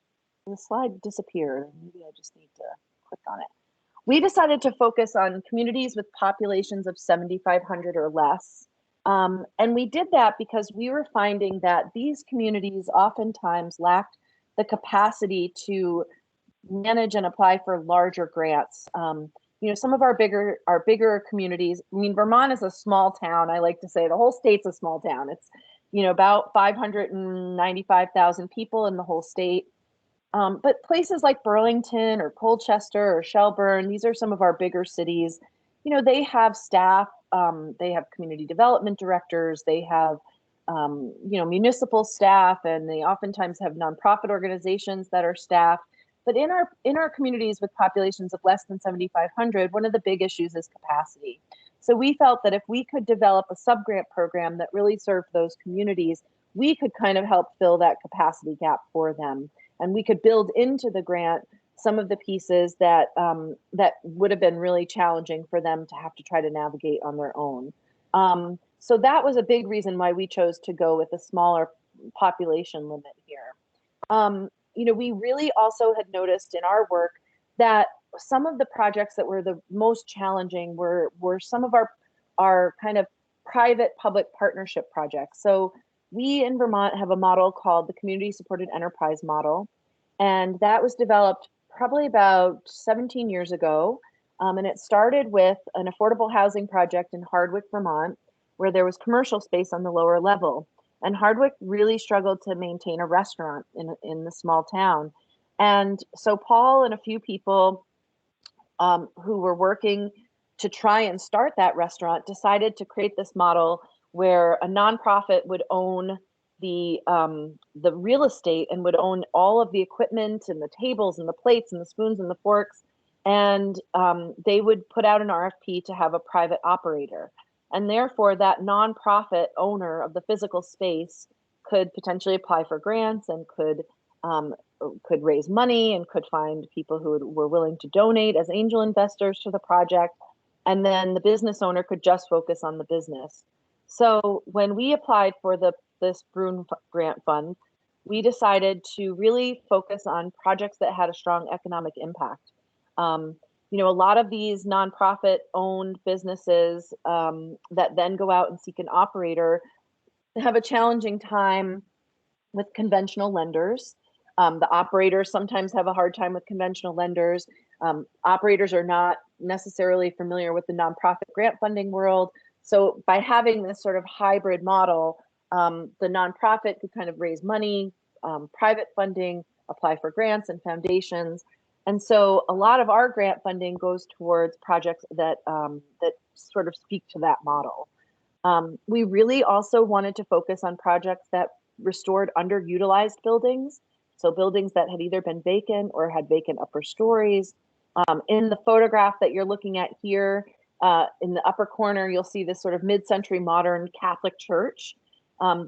the slide disappeared. Maybe I just need to click on it. We decided to focus on communities with populations of 7,500 or less. And we did that because we were finding that these communities oftentimes lacked the capacity to manage and apply for larger grants. Some of our bigger communities, Vermont is a small town. I like to say the whole state's a small town. It's, about 595,000 people in the whole state. But places like Burlington or Colchester or Shelburne, these are some of our bigger cities. They have staff, they have community development directors, they have, municipal staff, and they oftentimes have nonprofit organizations that are staffed. But in our communities with populations of less than 7,500, one of the big issues is capacity. So we felt that if we could develop a sub-grant program that really served those communities, we could kind of help fill that capacity gap for them. And we could build into the grant some of the pieces that that would have been really challenging for them to have to try to navigate on their own. So that was a big reason why we chose to go with a smaller population limit here. We really also had noticed in our work that some of the projects that were the most challenging were some of our kind of private public partnership projects. So we in Vermont have a model called the Community Supported Enterprise Model, and that was developed probably about 17 years ago. And it started with an affordable housing project in Hardwick, Vermont, where there was commercial space on the lower level. And Hardwick really struggled to maintain a restaurant in the small town. And so Paul and a few people who were working to try and start that restaurant decided to create this model where a nonprofit would own the real estate and would own all of the equipment and the tables and the plates and the spoons and the forks. And they would put out an RFP to have a private operator. And therefore, that nonprofit owner of the physical space could potentially apply for grants and could raise money and could find people who were willing to donate as angel investors to the project. And then the business owner could just focus on the business. So when we applied for this Bruhn grant fund, we decided to really focus on projects that had a strong economic impact. A lot of these nonprofit owned businesses that then go out and seek an operator have a challenging time with conventional lenders. The operators sometimes have a hard time with conventional lenders. Operators are not necessarily familiar with the nonprofit grant funding world. So by having this sort of hybrid model, the nonprofit could kind of raise money, private funding, apply for grants and foundations. And so a lot of our grant funding goes towards projects that sort of speak to that model. We really also wanted to focus on projects that restored underutilized buildings. So buildings that had either been vacant or had vacant upper stories. In the photograph that you're looking at here, in the upper corner, you'll see this sort of mid-century modern Catholic church.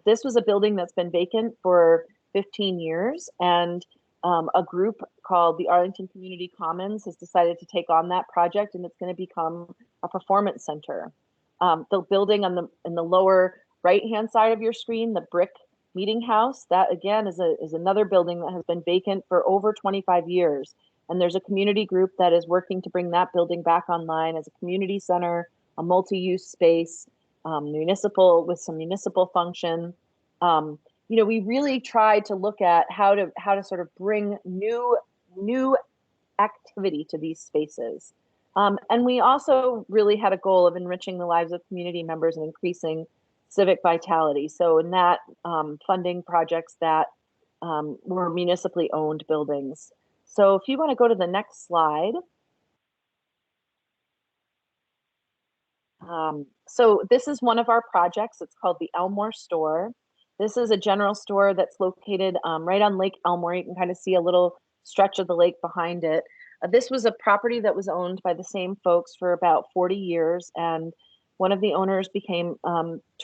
This was a building that's been vacant for 15 years. And a group called the Arlington Community Commons has decided to take on that project, and it's going to become a performance center. The building in the lower right-hand side of your screen, the brick meeting house, that again is another building that has been vacant for over 25 years. And there's a community group that is working to bring that building back online as a community center, a multi-use space, municipal with some municipal function. You know, we really tried to look at how to sort of bring new activity to these spaces. And we also really had a goal of enriching the lives of community members and increasing civic vitality. So in that, funding projects that were municipally owned buildings. So if you want to go to the next slide. So this is one of our projects. It's called the Elmore Store. This is a general store that's located right on Lake Elmore. You can kind of see a little stretch of the lake behind it. This was a property that was owned by the same folks for about 40 years. And one of the owners became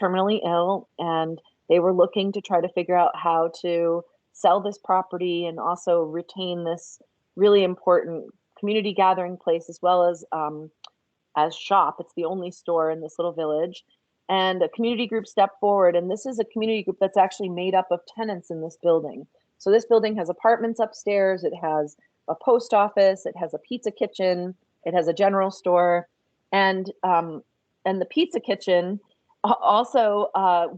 terminally ill, and they were looking to try to figure out how to sell this property and also retain this really important community gathering place, as well as shop. It's the only store in this little village. And a community group stepped forward, and this is a community group that's actually made up of tenants in this building. So this building has apartments upstairs, it has a post office, it has a pizza kitchen, it has a general store, and the pizza kitchen also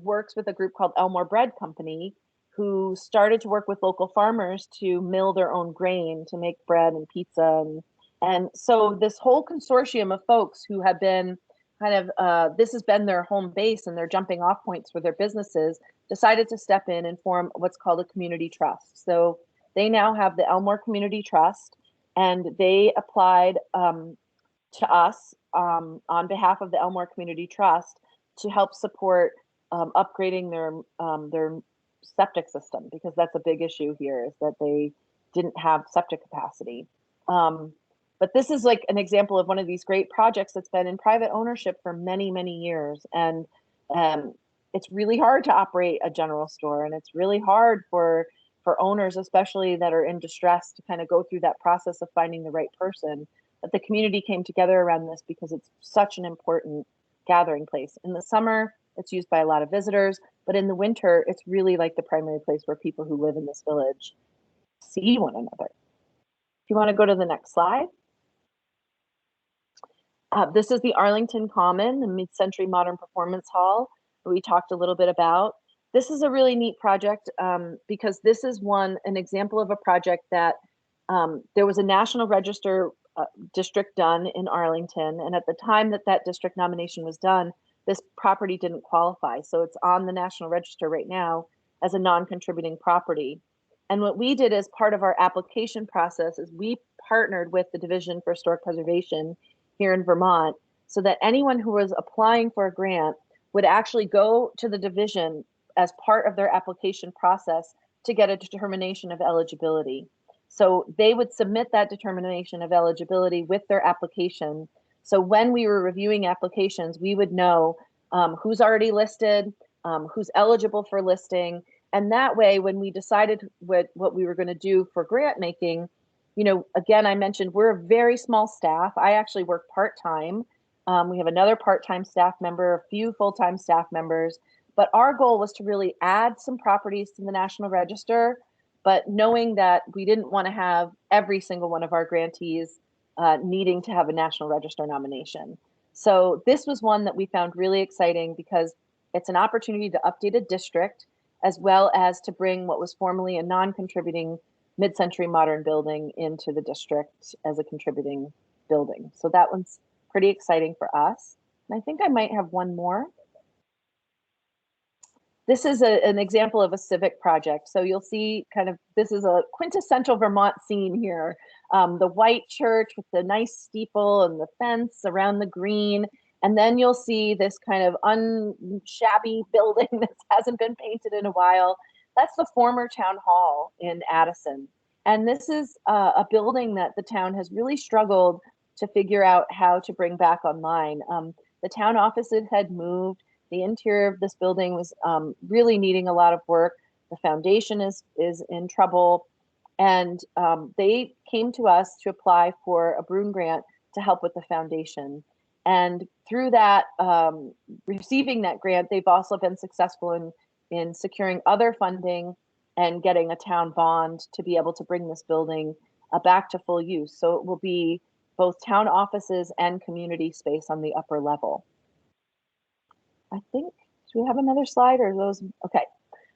works with a group called Elmore Bread Company, who started to work with local farmers to mill their own grain to make bread and pizza. And so this whole consortium of folks who have been kind of, this has been their home base and their jumping off points for their businesses, decided to step in and form what's called a community trust. So they now have the Elmore Community Trust, and they applied to us on behalf of the Elmore Community Trust to help support upgrading their septic system, because that's a big issue here, is that they didn't have septic capacity. But this is like an example of one of these great projects that's been in private ownership for many, many years. And it's really hard to operate a general store, and it's really hard for owners, especially that are in distress, to kind of go through that process of finding the right person. But the community came together around this because it's such an important gathering place. In the summer, it's used by a lot of visitors, but in the winter, it's really like the primary place where people who live in this village see one another. If you want to go to the next slide. This is the Arlington Common, the Mid-Century Modern Performance Hall that we talked a little bit about. This is a really neat project because this is an example of a project that there was a National Register district done in Arlington. And at the time that district nomination was done, this property didn't qualify. So it's on the National Register right now as a non-contributing property. And what we did as part of our application process is we partnered with the Division for Historic Preservation here in Vermont, so that anyone who was applying for a grant would actually go to the division as part of their application process to get a determination of eligibility. So they would submit that determination of eligibility with their application. So when we were reviewing applications, we would know who's already listed, who's eligible for listing. And that way, when we decided what we were going to do for grant making, you know, again, I mentioned we're a very small staff. I actually work part-time. We have another part-time staff member, a few full-time staff members, but our goal was to really add some properties to the National Register, but knowing that we didn't want to have every single one of our grantees needing to have a National Register nomination. So this was one that we found really exciting because it's an opportunity to update a district, as well as to bring what was formerly a non-contributing mid-century modern building into the district as a contributing building. So that one's pretty exciting for us. And I think I might have one more. This is an example of a civic project. So you'll see kind of, this is a quintessential Vermont scene here. The white church with the nice steeple and the fence around the green. And then you'll see this kind of unshabby building that hasn't been painted in a while. That's the former town hall in Addison. And this is a building that the town has really struggled to figure out how to bring back online. The town offices had moved. The interior of this building was really needing a lot of work. The foundation is in trouble. And they came to us to apply for a Bruhn grant to help with the foundation. And through that, receiving that grant, they've also been successful in securing other funding and getting a town bond to be able to bring this building back to full use. So it will be both town offices and community space on the upper level. I think, do we have another slide or those? Okay.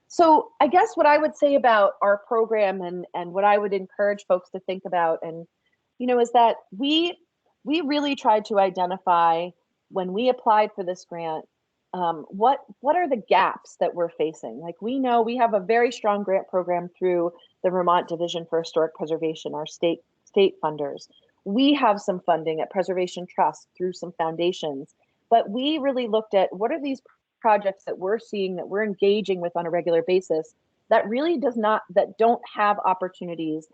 So I guess what I would say about our program and what I would encourage folks to think about is that we really tried to identify when we applied for this grant, what are the gaps that we're facing? Like, we know we have a very strong grant program through the Vermont Division for Historic Preservation, our state funders. We have some funding at Preservation Trust through some foundations, but we really looked at what are these projects that we're seeing, that we're engaging with on a regular basis, that really don't have opportunities,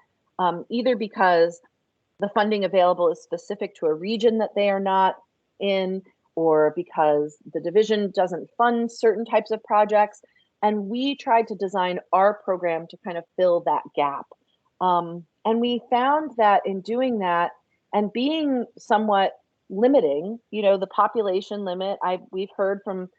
either because the funding available is specific to a region that they are not in, or because the division doesn't fund certain types of projects. And we tried to design our program to kind of fill that gap. And we found that in doing that and being somewhat limiting, the population limit, we've heard from,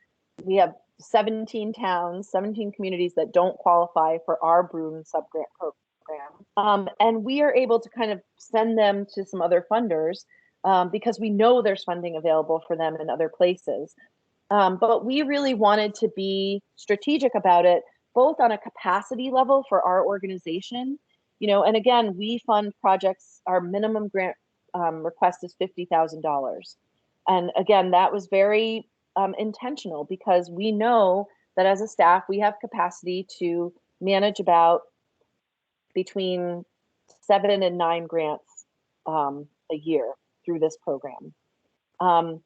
we have 17 towns, 17 communities that don't qualify for our Bruhn subgrant program. And we are able to kind of send them to some other funders because we know there's funding available for them in other places. But we really wanted to be strategic about it, both on a capacity level for our organization, and again, we fund projects, our minimum grant request is $50,000. And again, that was very intentional because we know that as a staff, we have capacity to manage about between 7 and 9 grants a year through this program. And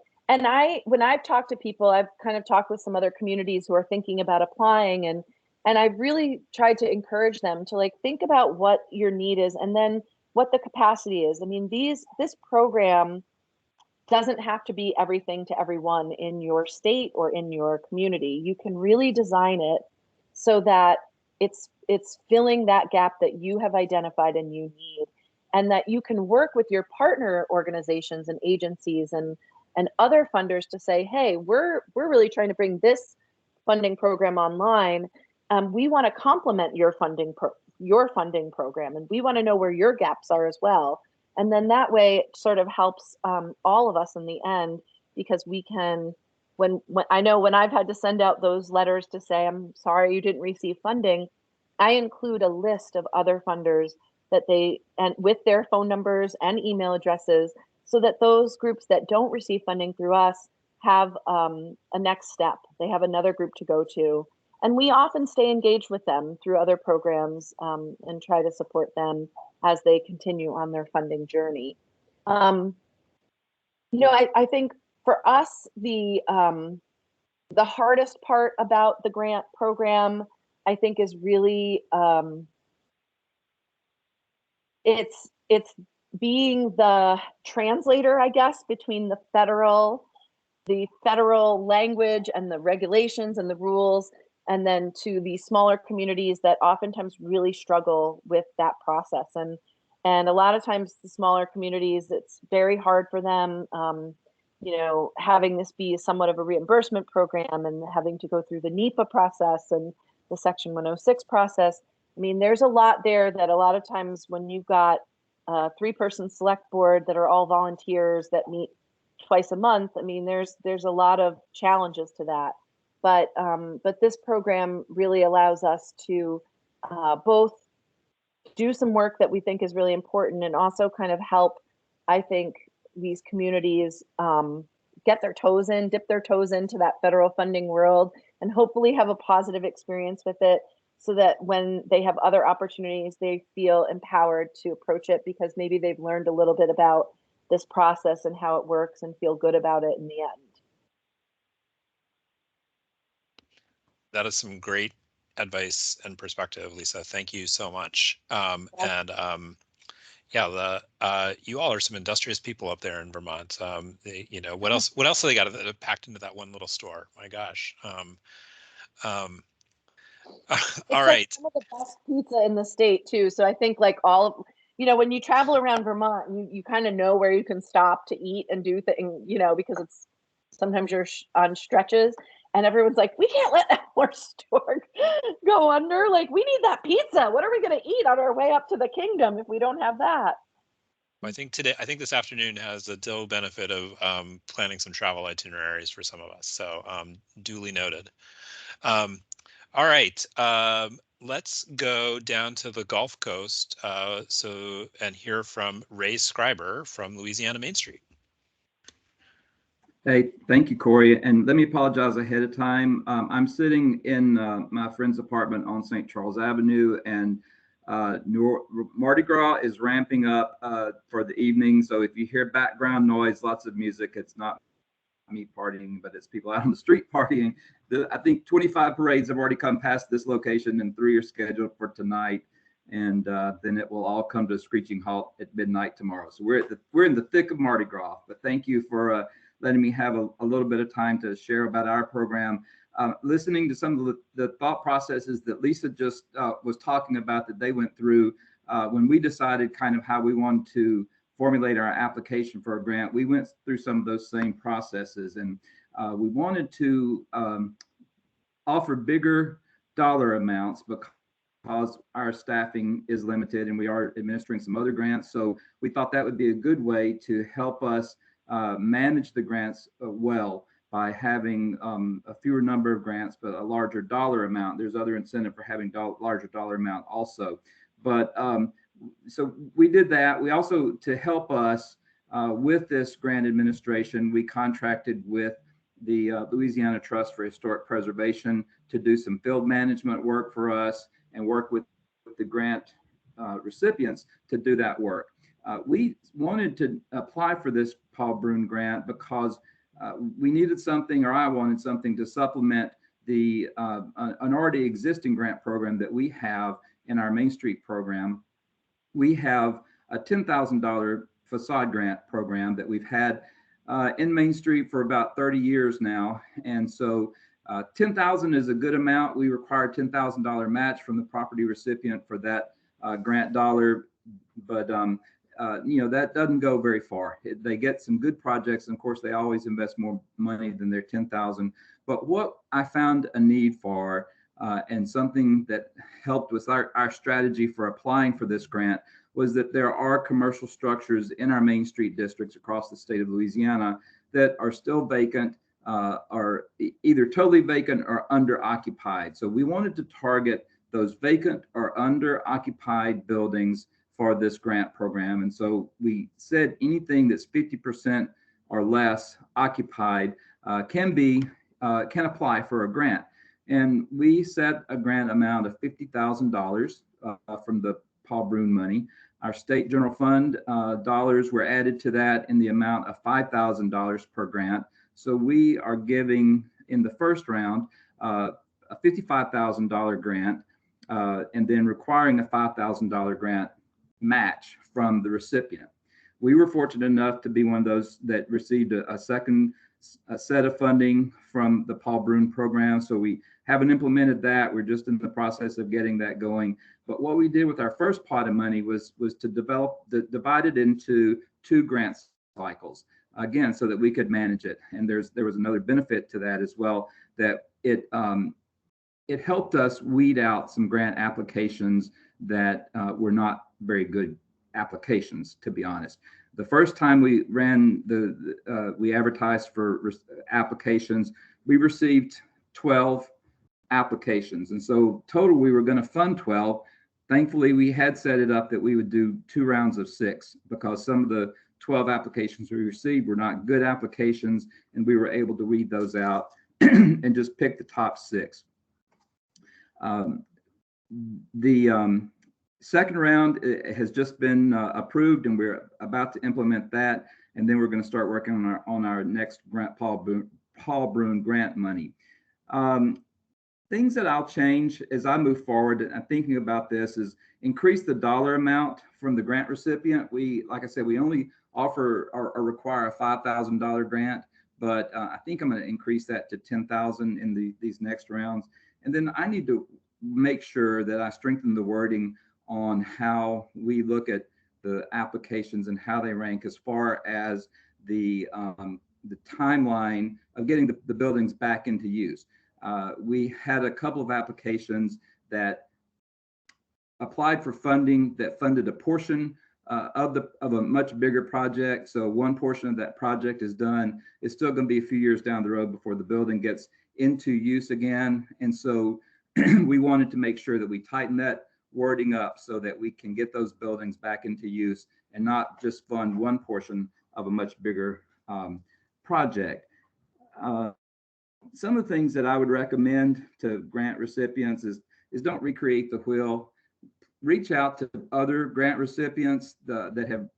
when I've talked to people, I've kind of talked with some other communities who are thinking about applying, and I've really tried to encourage them to think about what your need is and then what the capacity is. I mean, this program doesn't have to be everything to everyone in your state or in your community. You can really design it so that it's filling that gap that you have identified and you need, and that you can work with your partner organizations and agencies and other funders to say, hey, we're really trying to bring this funding program online. We want to complement your funding program, and we want to know where your gaps are as well. And then that way it sort of helps all of us in the end, because we can, when I know when I've had to send out those letters to say, I'm sorry you didn't receive funding, I include a list of other funders that and with their phone numbers and email addresses, so that those groups that don't receive funding through us have a next step. They have another group to go to. And we often stay engaged with them through other programs and try to support them as they continue on their funding journey. I think for us, the hardest part about the grant program, I think, is really it's being the translator, I guess, between the federal language and the regulations and the rules, and then to the smaller communities that oftentimes really struggle with that process. And a lot of times the smaller communities, it's very hard for them, having this be somewhat of a reimbursement program and having to go through the NEPA process and the Section 106 process. I mean, there's a lot there that a lot of times when you've got a 3-person select board that are all volunteers that meet twice a month, I mean, there's a lot of challenges to that. But this program really allows us to both do some work that we think is really important, and also kind of help, I think, these communities dip their toes into that federal funding world, and hopefully have a positive experience with it, so that when they have other opportunities, they feel empowered to approach it because maybe they've learned a little bit about this process and how it works and feel good about it in the end. That is some great advice and perspective, Lisa. Thank you so much. You all are some industrious people up there in Vermont. What else have they got packed into that one little store? My gosh. It's All like right. some of the best pizza in the state too. So I think like when you travel around Vermont, you kind of know where you can stop to eat and do things, because it's sometimes you're on stretches and everyone's like, we can't let our store go under. Like, we need that pizza. What are we going to eat on our way up to the kingdom if we don't have that? I think this afternoon has the dual benefit of planning some travel itineraries for some of us. So duly noted. All right. Let's go down to the Gulf Coast and hear from Ray Scriber from Louisiana Main Street. Hey, thank you, Corey. And let me apologize ahead of time. I'm sitting in my friend's apartment on St. Charles Avenue, and Mardi Gras is ramping up for the evening. So if you hear background noise, lots of music, it's not me partying, but it's people out on the street partying. I think 25 parades have already come past this location, and 3 are scheduled for tonight. And then it will all come to a screeching halt at midnight tomorrow. So we're in the thick of Mardi Gras. But thank you for letting me have a little bit of time to share about our program. Listening to some of the thought processes that Lisa just was talking about that they went through when we decided kind of how we wanted to formulate our application for a grant, we went through some of those same processes, and we wanted to offer bigger dollar amounts because our staffing is limited and we are administering some other grants. So we thought that would be a good way to help us manage the grants well by having a fewer number of grants, but a larger dollar amount. There's other incentive for having larger dollar amount also. But so we did that. We also, to help us with this grant administration, we contracted with the Louisiana Trust for Historic Preservation to do some field management work for us and work with the grant recipients to do that work. We wanted to apply for this Paul Bruhn grant because we needed something, or I wanted something to supplement the an already existing grant program that we have in our Main Street program. We have a $10,000 facade grant program that we've had in Main Street for about 30 years now. And so $10,000 is a good amount. We require $10,000 match from the property recipient for that grant dollar. But that doesn't go very far. They get some good projects, and of course, they always invest more money than their $10,000. But what I found a need for, and something that helped with our strategy for applying for this grant, was that there are commercial structures in our Main Street districts across the state of Louisiana that are still vacant, are either totally vacant or under occupied. So we wanted to target those vacant or under occupied buildings for this grant program. And so we said anything that's 50% or less occupied can apply for a grant. And we set a grant amount of $50,000 from the Paul Bruhn money. Our state general fund dollars were added to that in the amount of $5,000 per grant. So we are giving in the first round a $55,000 grant and then requiring a $5,000 grant match from the recipient. We were fortunate enough to be one of those that received a second set of funding from the Paul Bruhn program. So we haven't implemented that. We're just in the process of getting that going. But what we did with our first pot of money was to divide it into 2 grant cycles, again, so that we could manage it. And there was another benefit to that as well, that it helped us weed out some grant applications that were not very good applications, to be honest. The first time we ran we advertised for applications, we received 12 applications. And so total, we were going to fund 12. Thankfully, we had set it up that we would do 2 rounds of 6 because some of the 12 applications we received were not good applications, and we were able to weed those out and just pick the top 6. The second round has just been approved, and we're about to implement that. And then we're going to start working on our next grant, Paul Bruhn grant money. Things that I'll change as I move forward, and I'm thinking about this, is increase the dollar amount from the grant recipient. Like I said, we only offer or require a $5,000 grant, but I think I'm going to increase that to $10,000 in these next rounds. And then I need to make sure that I strengthen the wording on how we look at the applications and how they rank as far as the timeline of getting the buildings back into use. We had a couple of applications that applied for funding that funded a portion of a much bigger project. So one portion of that project is done. It's still going to be a few years down the road before the building gets into use again. And so we wanted to make sure that we tighten that wording up so that we can get those buildings back into use and not just fund one portion of a much bigger project. Some of the things that I would recommend to grant recipients is don't recreate the wheel. Reach out to other grant recipients that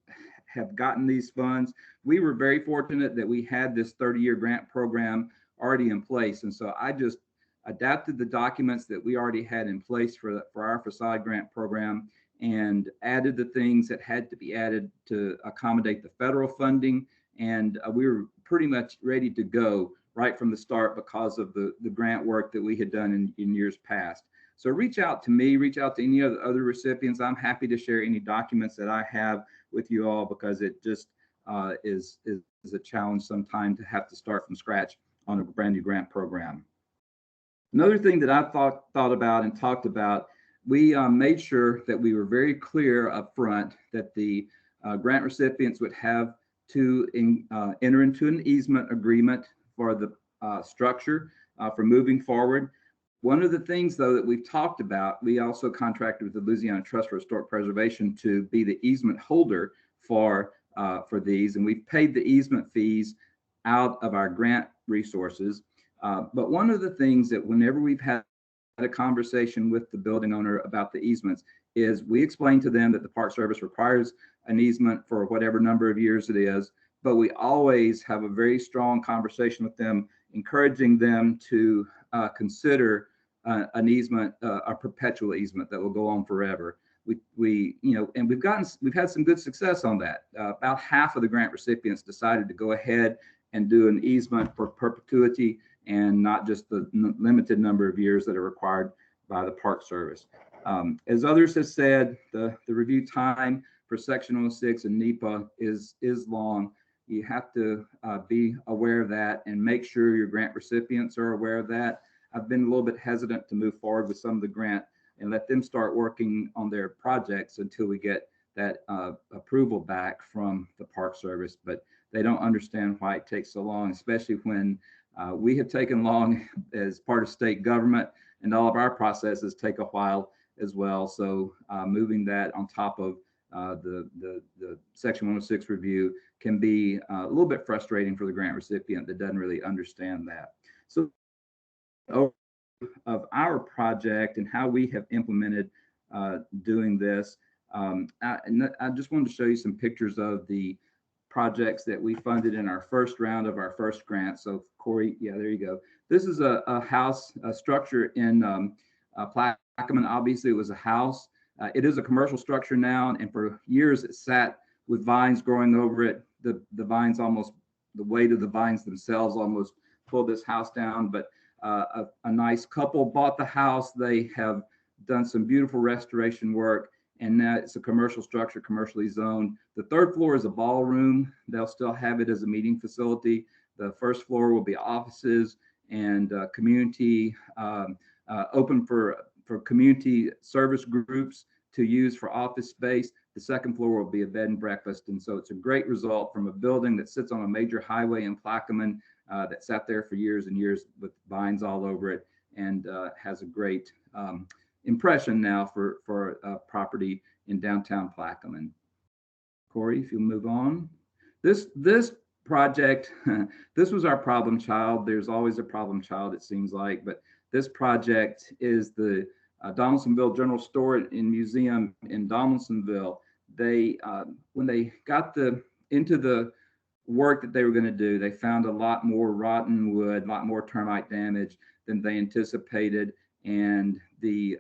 have gotten these funds. We were very fortunate that we had this 30-year grant program already in place. And so I just adapted the documents that we already had in place for our facade grant program and added the things that had to be added to accommodate the federal funding. And we were pretty much ready to go right from the start because of the grant work that we had done in years past. So reach out to me, reach out to any other recipients. I'm happy to share any documents that I have with you all because it just is a challenge sometimes to have to start from scratch on a brand new grant program. Another thing that I thought about and talked about, we made sure that we were very clear up front that the grant recipients would have to enter into an easement agreement for the structure for moving forward. One of the things, though, that we've talked about, we also contracted with the Louisiana Trust for Historic Preservation to be the easement holder for these, and we've paid the easement fees out of our grant resources. But one of the things that whenever we've had a conversation with the building owner about the easements is we explain to them that the Park Service requires an easement for whatever number of years it is, but we always have a very strong conversation with them, encouraging them to consider an easement, a perpetual easement that will go on forever. We and we've had some good success on that. About half of the grant recipients decided to go ahead and do an easement for perpetuity and not just the limited number of years that are required by the Park Service. As others have said, the review time for Section 106 and NEPA is long. You have to be aware of that and make sure your grant recipients are aware of that. I've been a little bit hesitant to move forward with some of the grant and let them start working on their projects until we get that approval back from the Park Service, but they don't understand why it takes so long, especially when we have taken long as part of state government and all of our processes take a while as well. So moving that on top of the Section 106 review can be a little bit frustrating for the grant recipient that doesn't really understand that. So of our project and how we have implemented doing this, I just wanted to show you some pictures of the projects that we funded in our first round of our first grant. So Corey, yeah, there you go. This is a house, a structure in Plaquemine. Obviously it was a house. It is a commercial structure now, and for years it sat with vines growing over it. The vines almost, the weight of the vines themselves almost pulled this house down, but a nice couple bought the house. They have done some beautiful restoration work, and now it's a commercial structure, commercially zoned. The third floor is a ballroom. They'll still have it as a meeting facility. The first floor will be offices and community, open for community service groups to use for office space. The second floor will be a bed and breakfast. And so it's a great result from a building that sits on a major highway in Plaquemine that sat there for years and years with vines all over it, and has a great impression now for property in downtown Plaquemine. Corey, if you'll move on. This project, this was our problem child. There's always a problem child, it seems like, but this project is the Donaldsonville General Store and Museum in Donaldsonville. They, when they got into the work that they were going to do, they found a lot more rotten wood, a lot more termite damage than they anticipated, and the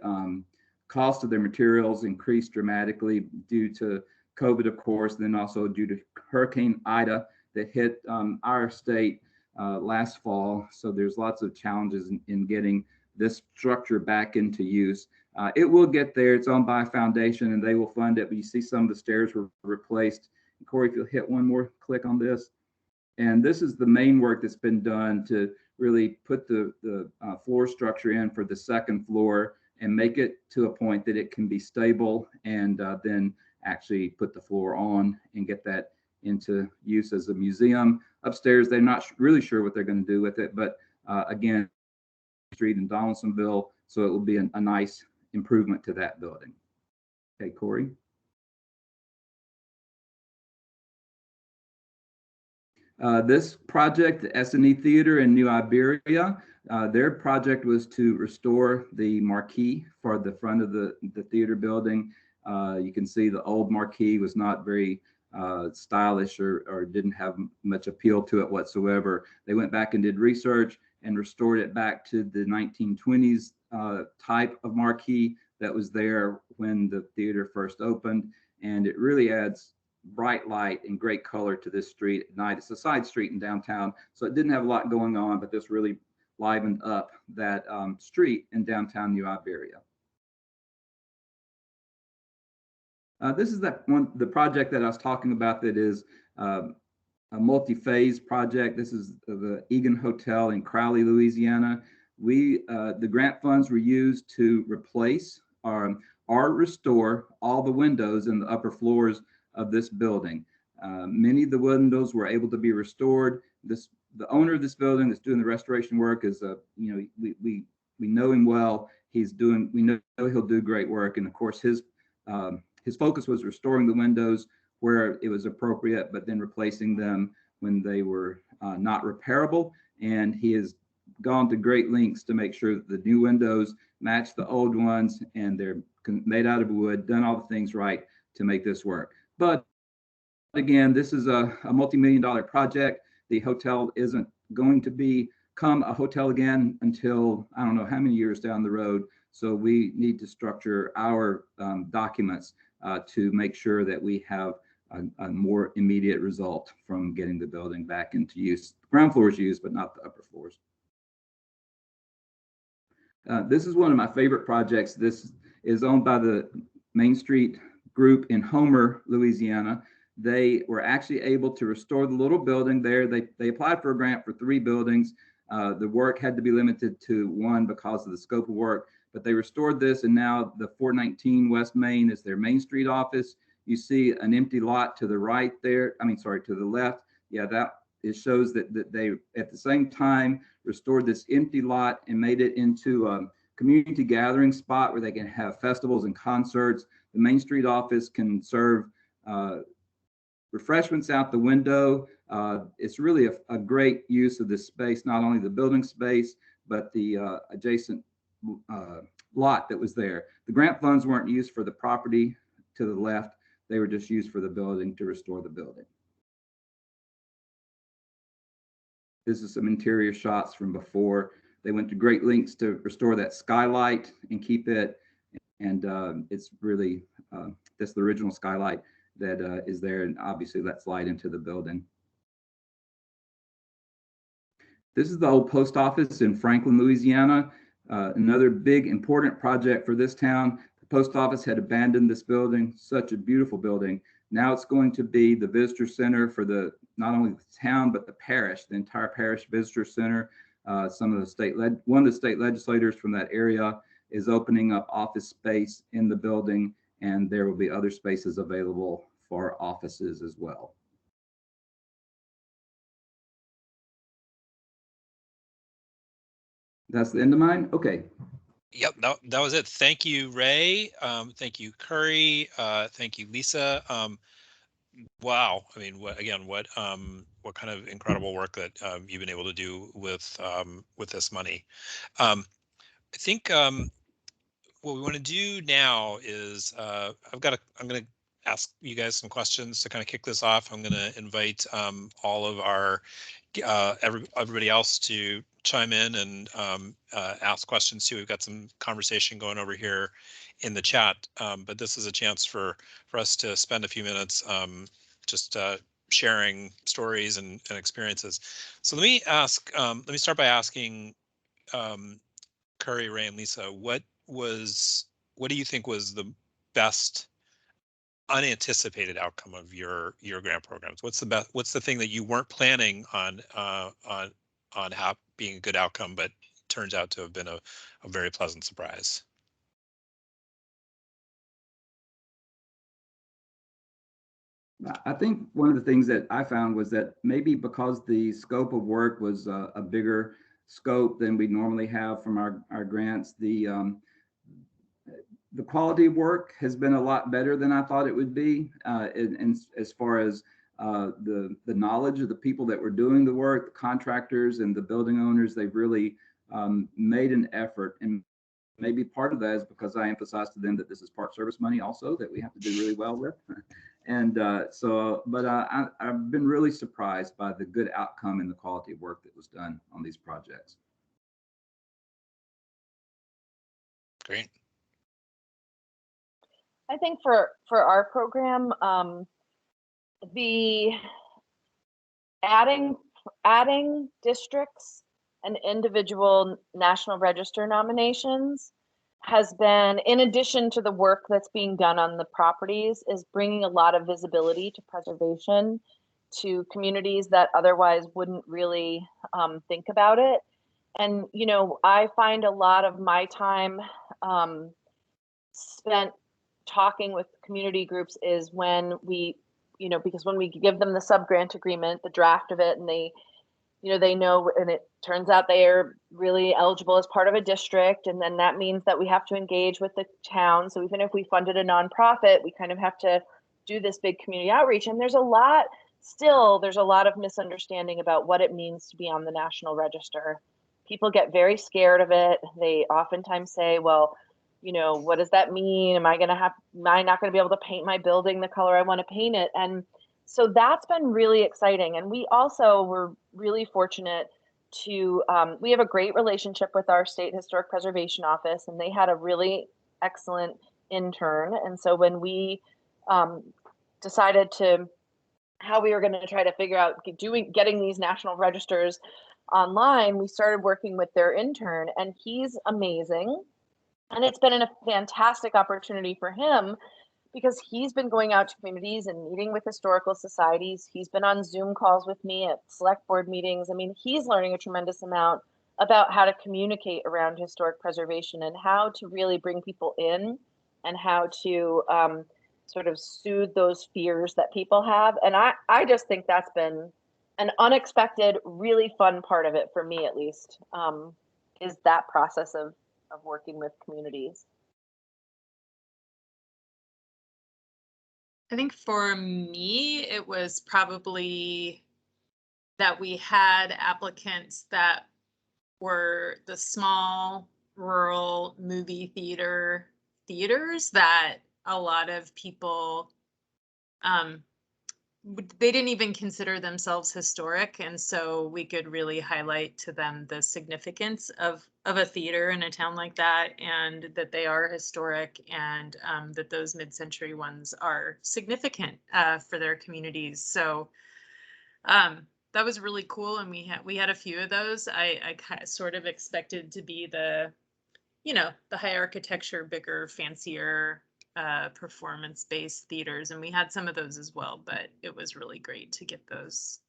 cost of their materials increased dramatically due to COVID, of course, and then also due to Hurricane Ida that hit our state last fall. So there's lots of challenges in getting this structure back into use. It will get there. It's owned by a foundation and they will fund it, but you see some of the stairs were replaced. Corey, if you'll hit one more click on this. And this is the main work that's been done to really put the floor structure in for the second floor and make it to a point that it can be stable, and then actually put the floor on and get that into use as a museum. Upstairs, they're not really sure what they're going to do with it, but again, street in Donaldsonville, so it will be a nice improvement to that building. Okay, Corey. This project, the S&E Theater in New Iberia, their project was to restore the marquee for the front of the theater building. You can see the old marquee was not very stylish or didn't have much appeal to it whatsoever. They went back and did research and restored it back to the 1920s type of marquee that was there when the theater first opened. And it really adds bright light and great color to this street at night. It's a side street in downtown, so it didn't have a lot going on, but this really livened up that street in downtown New Iberia. This is the project that I was talking about that is a multi-phase project. This is the Egan Hotel in Crowley, Louisiana. The grant funds were used to replace or restore all the windows in the upper floors of this building. Many of the windows were able to be restored. The owner of this building that's doing the restoration work is we know him well. We know he'll do great work, and of course his focus was restoring the windows where it was appropriate, but then replacing them when they were not repairable. And he has gone to great lengths to make sure that the new windows match the old ones, and they're made out of wood, done all the things right to make this work. But again, this is a multi-million-dollar project. The hotel isn't going to become a hotel again until I don't know how many years down the road. So we need to structure our documents to make sure that we have a more immediate result from getting the building back into use. The ground floor is used, but not the upper floors. This is one of my favorite projects. This is owned by the Main Street Group in Homer, Louisiana. They were actually able to restore the little building there. They applied for a grant for 3 buildings. The work had to be limited to 1 because of the scope of work, but they restored this, and now the 419 West Main is their Main Street office. You see an empty lot to the right there. To the left. Yeah, it shows that they, at the same time, restored this empty lot and made it into a community gathering spot where they can have festivals and concerts. The Main Street office can serve refreshments out the window. It's really a great use of this space, not only the building space, but the adjacent lot that was there. The grant funds weren't used for the property to the left. They were just used for the building to restore the building. This is some interior shots from before. They went to great lengths to restore that skylight and keep it. And it's really, that's the original skylight that is there, and obviously lets light into the building. This is the old post office in Franklin, Louisiana. Another big important project for this town. The post office had abandoned this building, such a beautiful building. Now it's going to be the visitor center for not only the town, but the parish, the entire parish visitor center. One of the state legislators from that area is opening up office space in the building, and there will be other spaces available for offices as well. That's the end of mine. Okay. Yep, that was it. Thank you, Ray. Thank you, Curry. Thank you, Lisa. Wow. I mean, what kind of incredible work that you've been able to do with this money. I think what we want to do now is I'm going to ask you guys some questions to kind of kick this off. I'm going to invite all of our everybody else to chime in and ask questions too. We've got some conversation going over here in the chat, but this is a chance for us to spend a few minutes just sharing stories and experiences. So let me start by asking Curry, Ray, and Lisa, what do you think was the best unanticipated outcome of your grant programs? What's the thing that you weren't planning on being a good outcome, but turns out to have been a very pleasant surprise? I think one of the things that I found was that maybe because the scope of work was a bigger scope than we normally have from our grants, the quality of work has been a lot better than I thought it would be. And as far as the knowledge of the people that were doing the work, the contractors and the building owners, they've really made an effort. And maybe part of that is because I emphasized to them that this is Park Service money also that we have to do really well with. And I've been really surprised by the good outcome and the quality of work that was done on these projects. Great. I think for our program, the adding districts and individual National Register nominations has been, in addition to the work that's being done on the properties, is bringing a lot of visibility to preservation to communities that otherwise wouldn't really think about it. And, you know, I find a lot of my time spent talking with community groups is when we, you know, because when we give them the sub-grant agreement, the draft of it, and they, you know, they know, and it turns out they are really eligible as part of a district. And then that means that we have to engage with the town. So even if we funded a nonprofit, we kind of have to do this big community outreach. And there's a lot of misunderstanding about what it means to be on the National Register. People get very scared of it. They oftentimes say, well, you know, what does that mean? Am I not going to be able to paint my building the color I want to paint it? And so that's been really exciting. And we also were really fortunate to, we have a great relationship with our State Historic Preservation Office, and they had a really excellent intern. And so when we decided how we were going to try to figure out getting these national registers online, we started working with their intern, and he's amazing. And it's been a fantastic opportunity for him because he's been going out to communities and meeting with historical societies. He's been on Zoom calls with me at select board meetings. I mean, he's learning a tremendous amount about how to communicate around historic preservation and how to really bring people in and how to sort of soothe those fears that people have. And I just think that's been an unexpected, really fun part of it for me, at least, is that process of working with communities. I think for me, it was probably that we had applicants that were the small rural movie theaters that a lot of people they didn't even consider themselves historic, and so we could really highlight to them the significance of a theater in a town like that, and that they are historic, and that those mid-century ones are significant for their communities. So that was really cool, and we had a few of those. I sort of expected to be the, you know, the high architecture, bigger, fancier performance-based theaters, and we had some of those as well, but it was really great to get those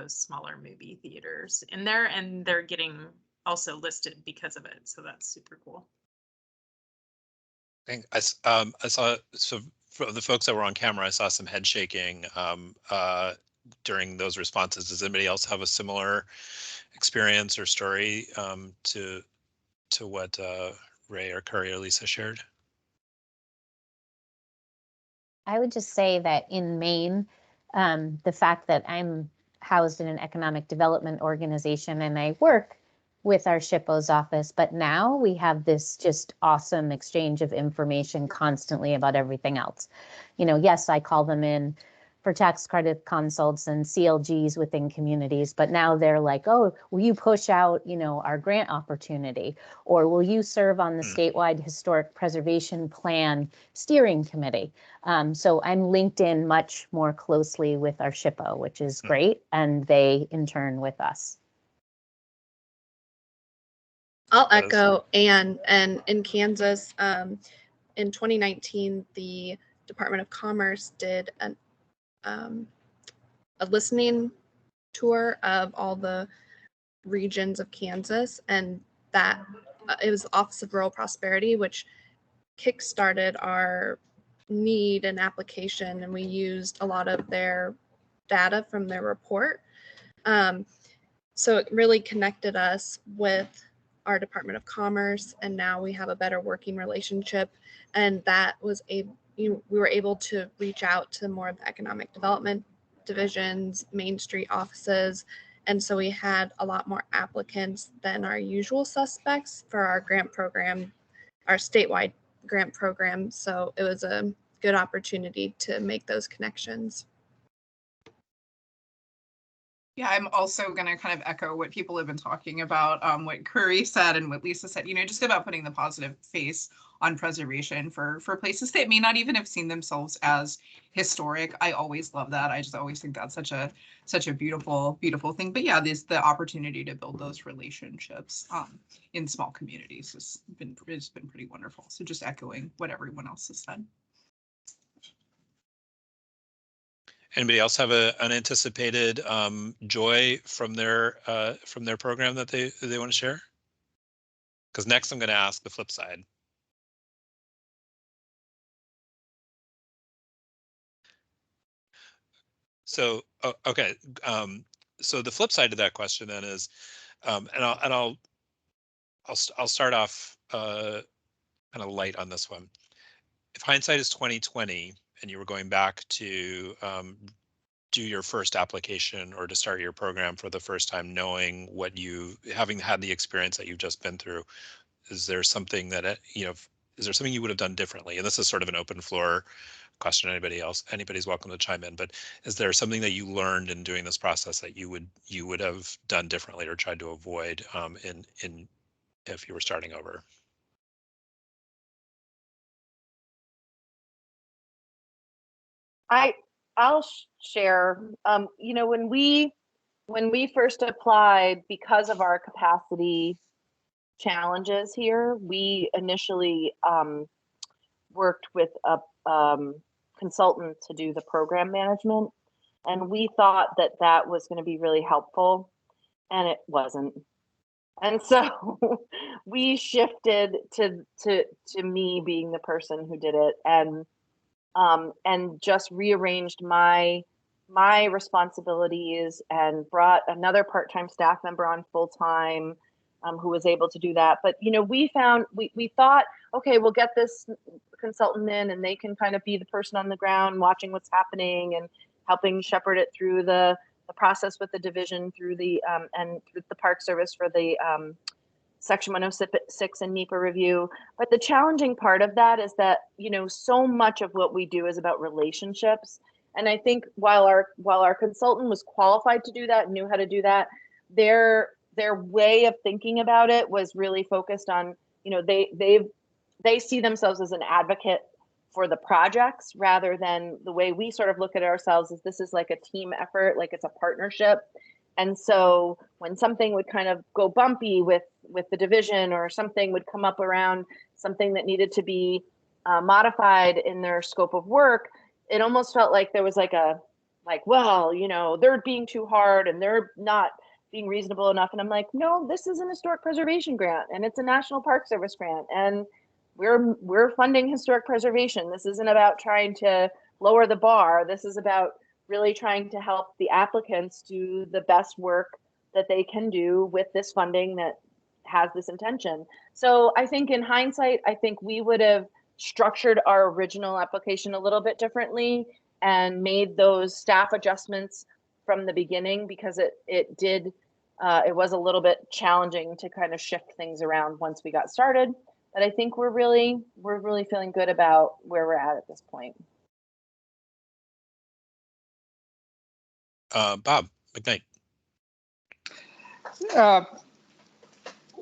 smaller movie theaters in there, and they're getting also listed because of it, so that's super cool. I saw, so for the folks that were on camera, I saw some head shaking during those responses. Does anybody else have a similar experience or story to what Ray or Curry or Lisa shared? I would just say that in Maine, the fact that I'm housed in an economic development organization and I work with our SHPO's office, but now we have this just awesome exchange of information constantly about everything else. You know, yes, I call them in for tax credit consults and CLGs within communities, but now they're like, oh, will you push out, you know, our grant opportunity, or will you serve on the statewide historic preservation plan steering committee? So I'm linked in much more closely with our SHPO, which is great, and they in turn with us. I'll That is- echo and in Kansas, in 2019, the Department of Commerce did a listening tour of all the regions of Kansas, and that it was the Office of Rural Prosperity, which kickstarted our need and application, and we used a lot of their data from their report. So it really connected us with our Department of Commerce, and now we have a better working relationship. And that was we were able to reach out to more of the economic development divisions, Main Street offices, and so we had a lot more applicants than our usual suspects for our grant program, our statewide grant program. So it was a good opportunity to make those connections. Yeah, I'm also going to kind of echo what people have been talking about, what Curry said and what Lisa said, just about putting the positive face on preservation for places that may not even have seen themselves as historic. I always love that. I just always think that's such a beautiful, beautiful thing. But yeah, there's the opportunity to build those relationships in small communities has been pretty wonderful. So just echoing what everyone else has said. Anybody else have an unanticipated joy from their program that they want to share? Because next I'm going to ask the flip side. So okay, so the flip side to that question then is, and I'll start off kind of light on this one. If hindsight is 20/20, and you were going back to do your first application or to start your program for the first time, knowing having had the experience that you've just been through, is there something that is there something you would have done differently? And this is sort of an open floor question. Anybody's welcome to chime in, but is there something that you learned in doing this process that you would have done differently or tried to avoid in if you were starting over? I'll share. When we first applied, because of our capacity challenges here, we initially worked with a consultant to do the program management, and we thought that was going to be really helpful, and it wasn't. And so we shifted to me being the person who did it, and just rearranged my responsibilities and brought another part-time staff member on full-time who was able to do that. But we thought, okay, we'll get this consultant in and they can kind of be the person on the ground watching what's happening and helping shepherd it through the process with the division, through the and with the Park Service for the Section 106 and NEPA review. But the challenging part of that is that, so much of what we do is about relationships. And I think while our consultant was qualified to do that, knew how to do that, their way of thinking about it was really focused on, they see themselves as an advocate for the projects rather than the way we sort of look at ourselves as this is like a team effort, like it's a partnership. And so when something would kind of go bumpy with the division, or something would come up around something that needed to be modified in their scope of work, it almost felt like there was they're being too hard and they're not being reasonable enough. And I'm like, no, this is an historic preservation grant and it's a National Park Service grant, and we're funding historic preservation. This isn't about trying to lower the bar. This is about really trying to help the applicants do the best work that they can do with this funding that has this intention. So I think in hindsight, I think we would have structured our original application a little bit differently and made those staff adjustments from the beginning, because it was a little bit challenging to kind of shift things around once we got started. But I think we're really feeling good about where we're at this point. Bob McKnight.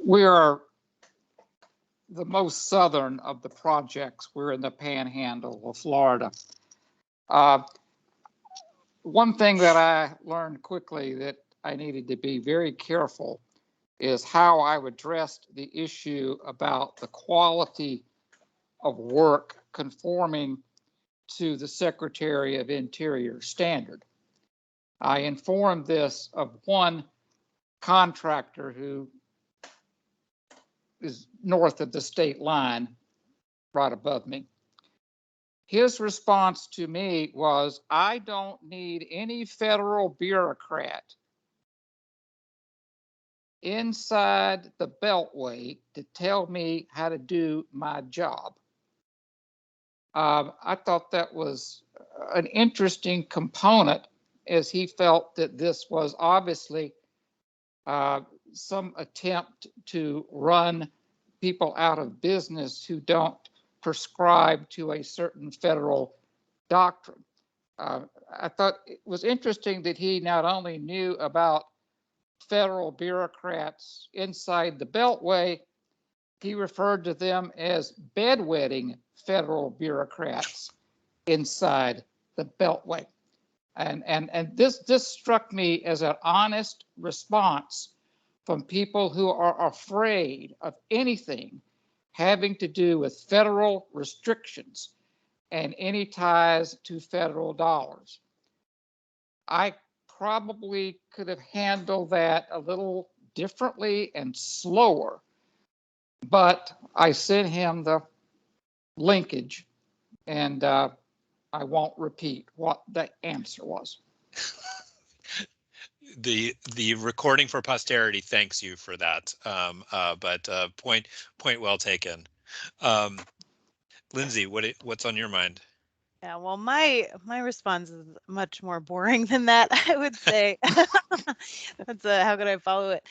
We are the most southern of the projects. We're in the panhandle of Florida. One thing that I learned quickly that I needed to be very careful is how I've addressed the issue about the quality of work conforming to the Secretary of Interior standard. I informed this of one contractor who is north of the state line, right above me. His response to me was, I don't need any federal bureaucrat inside the Beltway to tell me how to do my job. I thought that was an interesting component, as he felt that this was obviously some attempt to run people out of business who don't prescribe to a certain federal doctrine. I thought it was interesting that he not only knew about federal bureaucrats inside the Beltway, he referred to them as bedwetting federal bureaucrats inside the Beltway. And this struck me as an honest response from people who are afraid of anything having to do with federal restrictions and any ties to federal dollars. I probably could have handled that a little differently and slower, but I sent him the linkage, and I won't repeat what the answer was. The recording for posterity thanks you for that, but point well taken. Lindsay, what's on your mind? Yeah, well, my response is much more boring than that, I would say. That's how could I follow it?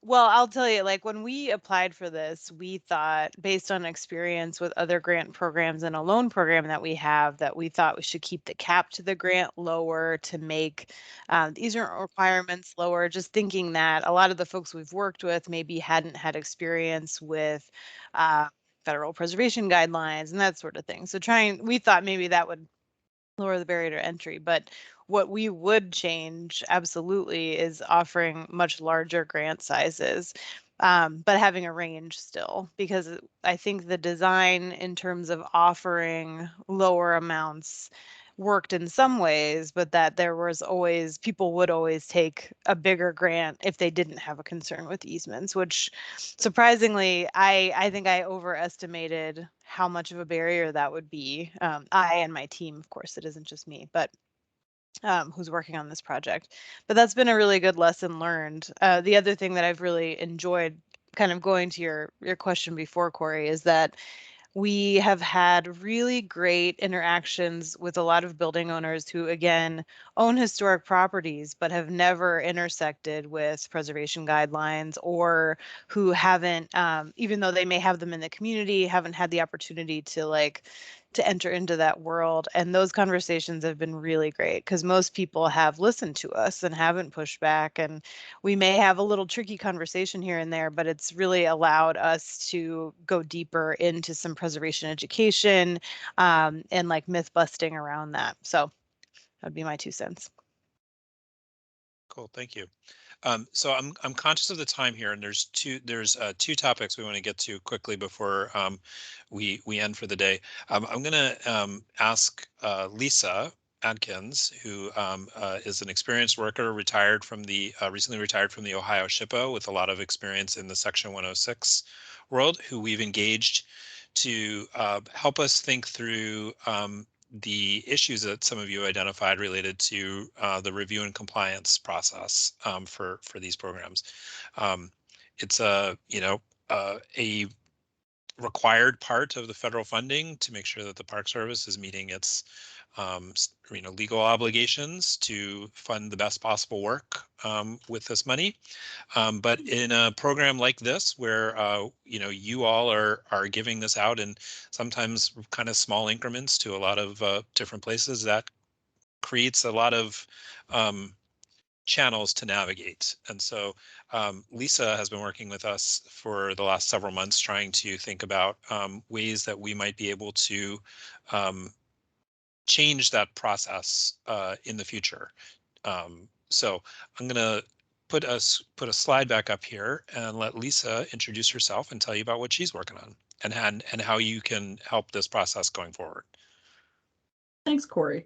Well, I'll tell you, like when we applied for this, we thought, based on experience with other grant programs and a loan program that we have, that we thought we should keep the cap to the grant lower to make these requirements lower. Just thinking that a lot of the folks we've worked with maybe hadn't had experience with federal preservation guidelines and that sort of thing. So we thought maybe that would lower the barrier to entry. But what we would change absolutely is offering much larger grant sizes, but having a range still, because I think the design in terms of offering lower amounts worked in some ways, but that there was always, people would always take a bigger grant if they didn't have a concern with easements, which surprisingly, I think I overestimated how much of a barrier that would be. I and my team, of course, it isn't just me, but who's working on this project. But that's been a really good lesson learned. The other thing that I've really enjoyed, kind of going to your question before, Corey, is that we have had really great interactions with a lot of building owners who, again, own historic properties, but have never intersected with preservation guidelines, or who haven't, even though they may have them in the community, haven't had the opportunity to enter into that world. And those conversations have been really great because most people have listened to us and haven't pushed back. And we may have a little tricky conversation here and there, but it's really allowed us to go deeper into some preservation education and like myth busting around that. So that'd be my 2 cents. Cool, thank you. So I'm conscious of the time here, and there's two topics we want to get to quickly before we end for the day. I'm going to ask Lisa Adkins, who is an experienced worker, recently retired from the Ohio SHPO with a lot of experience in the Section 106 world, who we've engaged to help us think through the issues that some of you identified related to the review and compliance process for these programs. It's a required part of the federal funding to make sure that the Park Service is meeting its legal obligations to fund the best possible work with this money. But in a program like this, where you all are giving this out in sometimes kind of small increments to a lot of different places, that creates a lot of channels to navigate. And so Lisa has been working with us for the last several months, trying to think about ways that we might be able to change that process in the future. So I'm going to put a slide back up here and let Lisa introduce herself and tell you about what she's working on and how you can help this process going forward. Thanks, Corey.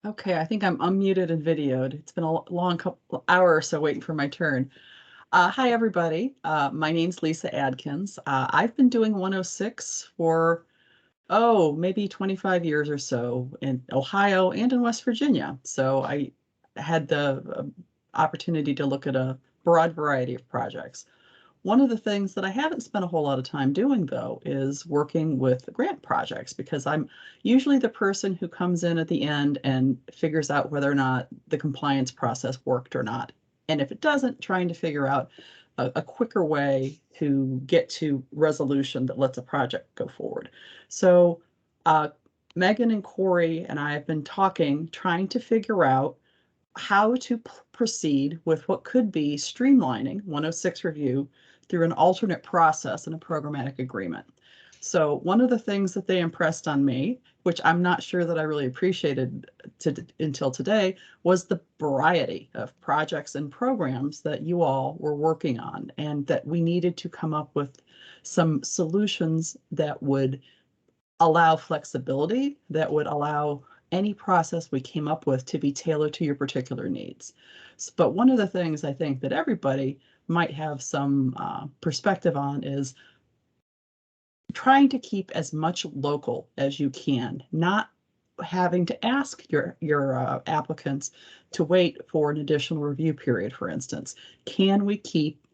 Okay, I think I'm unmuted and videoed. It's been a long couple hour or so waiting for my turn. Hi, everybody. My name's Lisa Adkins. I've been doing 106 for, maybe 25 years or so in Ohio and in West Virginia. So I had the opportunity to look at a broad variety of projects. One of the things that I haven't spent a whole lot of time doing, though, is working with grant projects, because I'm usually the person who comes in at the end and figures out whether or not the compliance process worked or not. And if it doesn't, trying to figure out a quicker way to get to resolution that lets a project go forward. So Megan and Corey and I have been talking, trying to figure out how to proceed with what could be streamlining 106 review through an alternate process and a programmatic agreement. So one of the things that they impressed on me, which I'm not sure that I really appreciated until today, was the variety of projects and programs that you all were working on, and that we needed to come up with some solutions that would allow flexibility, that would allow any process we came up with to be tailored to your particular needs. But one of the things I think that everybody might have some perspective on is trying to keep as much local as you can, not having to ask your applicants to wait for an additional review period, for instance. Can we keep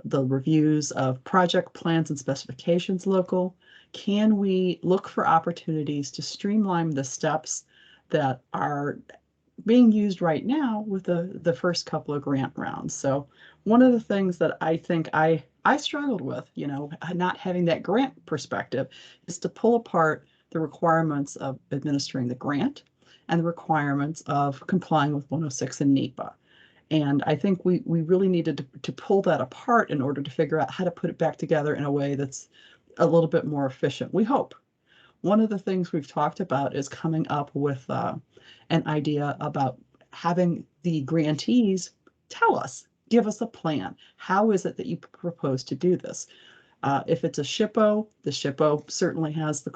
the reviews of project plans and specifications local? Can we look for opportunities to streamline the steps that are being used right now with the first couple of grant rounds? So one of the things that I think I struggled with, not having that grant perspective, is to pull apart the requirements of administering the grant and the requirements of complying with 106 and NEPA. And I think we really needed to pull that apart in order to figure out how to put it back together in a way that's a little bit more efficient, we hope. One of the things we've talked about is coming up with an idea about having the grantees tell us, give us a plan. How is it that you propose to do this? If it's a SHPO, the SHPO certainly has the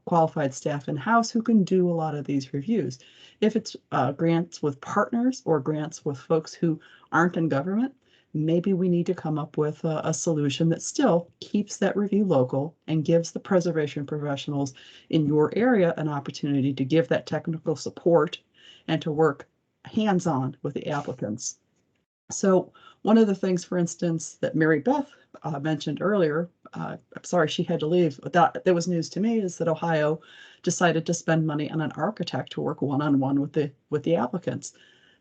qualified staff in-house who can do a lot of these reviews. If it's grants with partners or grants with folks who aren't in government, maybe we need to come up with a solution that still keeps that review local and gives the preservation professionals in your area an opportunity to give that technical support and to work hands-on with the applicants. So one of the things, for instance, that Mary Beth mentioned earlier, I'm sorry she had to leave, but that was news to me, is that Ohio decided to spend money on an architect to work one-on-one with the applicants.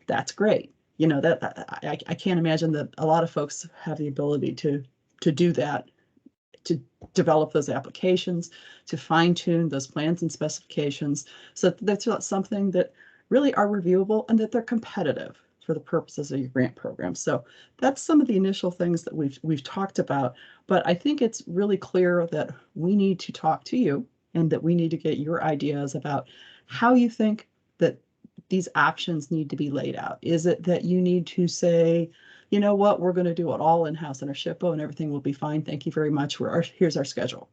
That's great. That I can't imagine that a lot of folks have the ability to do that, to develop those applications, to fine tune those plans and specifications, so that that's something that really are reviewable and that they're competitive for the purposes of your grant program. So that's some of the initial things that we've talked about. But I think it's really clear that we need to talk to you and that we need to get your ideas about how you think that these options need to be laid out. Is it that you need to say, you know what, we're going to do it all in-house in our SHPO and everything will be fine. Thank you very much. Here's our schedule.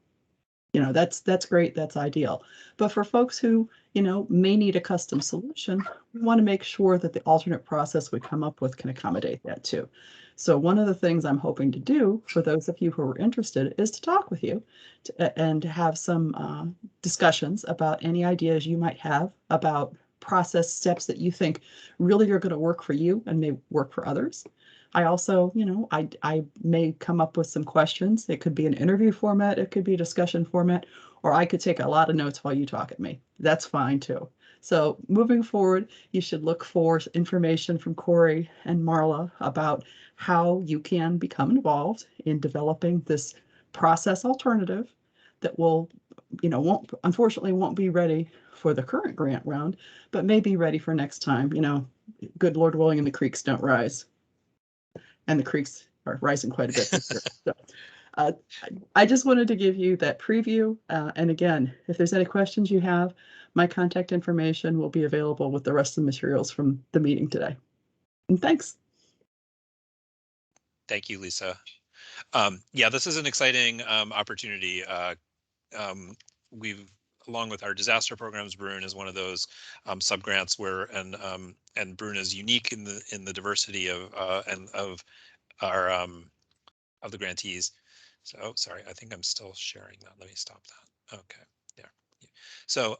That's great. That's ideal. But for folks who, may need a custom solution, we want to make sure that the alternate process we come up with can accommodate that too. So one of the things I'm hoping to do for those of you who are interested is to talk with you and have some discussions about any ideas you might have about process steps that you think really are going to work for you and may work for others. I also, I may come up with some questions. It could be an interview format, it could be a discussion format, or I could take a lot of notes while you talk at me. That's fine too. So moving forward, you should look for information from Corey and Marla about how you can become involved in developing this process alternative that will, unfortunately won't be ready for the current grant round, but may be ready for next time. Good Lord willing, and the creeks don't rise. And the creeks are rising quite a bit this year. So, I just wanted to give you that preview. And again, if there's any questions you have, my contact information will be available with the rest of the materials from the meeting today. And thanks. Thank you, Lisa. Yeah, this is an exciting opportunity. We've, along with our disaster programs, Bruhn is one of those subgrants where, and Bruhn is unique in the diversity of and of our of the grantees. So, oh, sorry, I think I'm still sharing that. Let me stop that. Okay, there. So,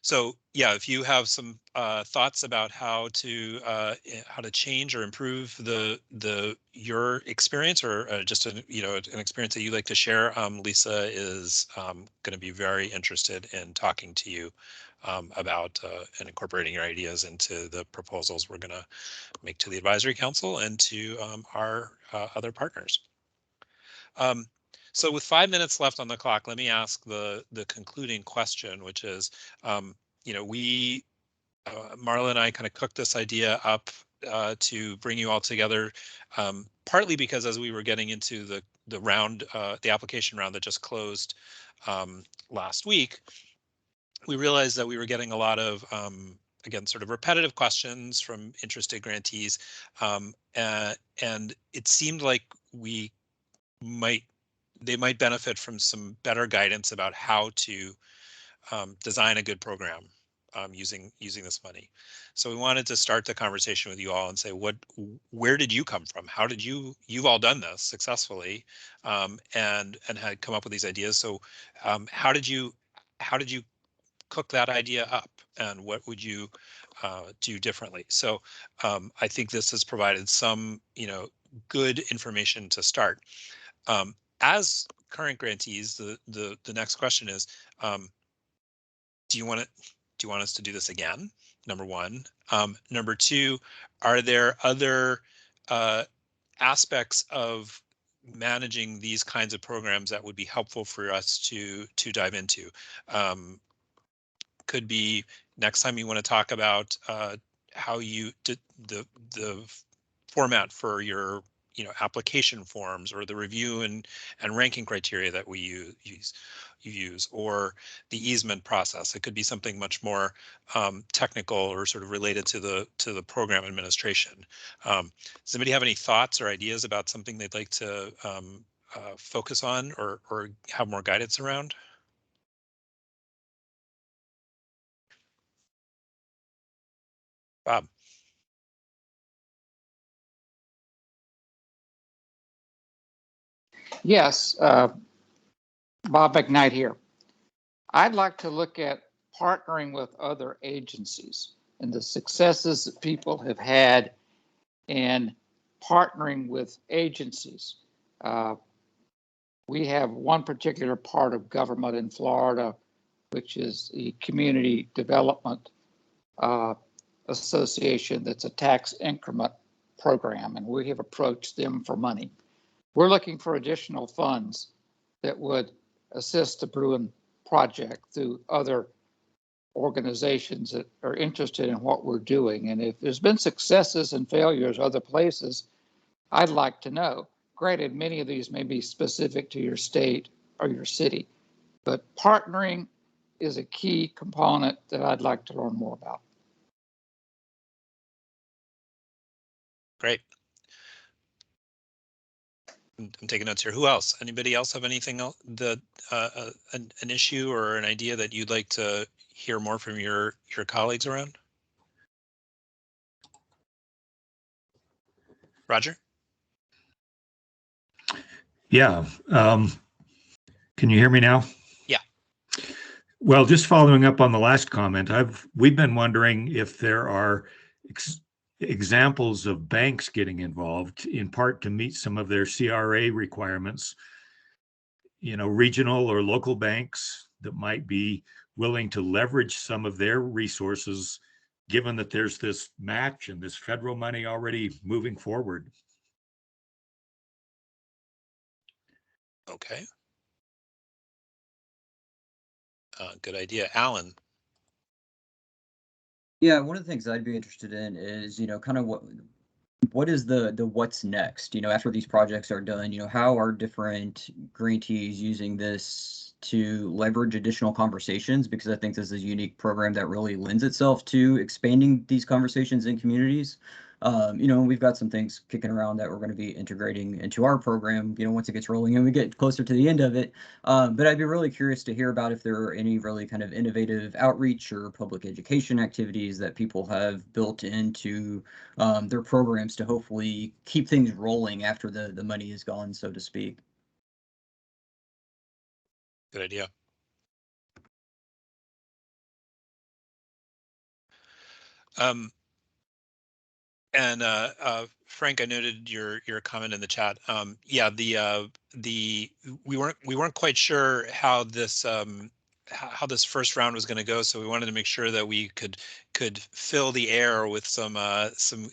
so yeah, if you have some thoughts about how to change or improve your experience, or just an experience that you'd like to share, Lisa is going to be very interested in talking to you about and incorporating your ideas into the proposals we're going to make to the advisory council and to our other partners. So with 5 minutes left on the clock, let me ask the concluding question, which is, we, Marla and I kind of cooked this idea up to bring you all together, partly because as we were getting into the round, the application round that just closed last week, we realized that we were getting a lot of, again, sort of repetitive questions from interested grantees, and it seemed like they might benefit from some better guidance about how to design a good program using this money. So we wanted to start the conversation with you all and say, where did you come from? How did you've all done this successfully, and had come up with these ideas. So how did you cook that idea up, and what would you do differently? So I think this has provided some good information to start. As current grantees, the next question is, do you want us to do this again? Number one. Number two, are there other aspects of managing these kinds of programs that would be helpful for us to dive into? Could be next time you want to talk about how you did the format for your application forms, or the review and ranking criteria that we use, or the easement process. It could be something much more technical or sort of related to the program administration. Does anybody have any thoughts or ideas about something they'd like to focus on or have more guidance around? Bob. Yes, Bob McKnight here. I'd like to look at partnering with other agencies and the successes that people have had in partnering with agencies. We have one particular part of government in Florida, which is the Community Development Association, that's a tax increment program, and we have approached them for money. We're looking for additional funds that would assist the Bruhn project through other organizations that are interested in what we're doing. And if there's been successes and failures other places, I'd like to know. Granted, many of these may be specific to your state or your city, but partnering is a key component that I'd like to learn more about. Great. I'm taking notes here. Who else? Anybody else have anything else that an issue or an idea that you'd like to hear more from your colleagues around? Roger? Yeah. Can you hear me now? Yeah. Well, just following up on the last comment, we've been wondering if there are examples of banks getting involved, in part to meet some of their CRA requirements, regional or local banks that might be willing to leverage some of their resources, given that there's this match and this federal money already moving forward. Okay. Good idea. Alan. Yeah, one of the things I'd be interested in is, kind of what is the what's next, after these projects are done, how are different grantees using this to leverage additional conversations? Because I think this is a unique program that really lends itself to expanding these conversations in communities. You know, we've got some things kicking around that we're going to be integrating into our program, you know, once it gets rolling and we get closer to the end of it. But I'd be really curious to hear about if there are any really kind of innovative outreach or public education activities that people have built into their programs to hopefully keep things rolling after the money is gone, so to speak. Good idea. And Frank, I noted your comment in the chat. Yeah, we weren't quite sure how this how this first round was going to go, so we wanted to make sure that we could fill the air with some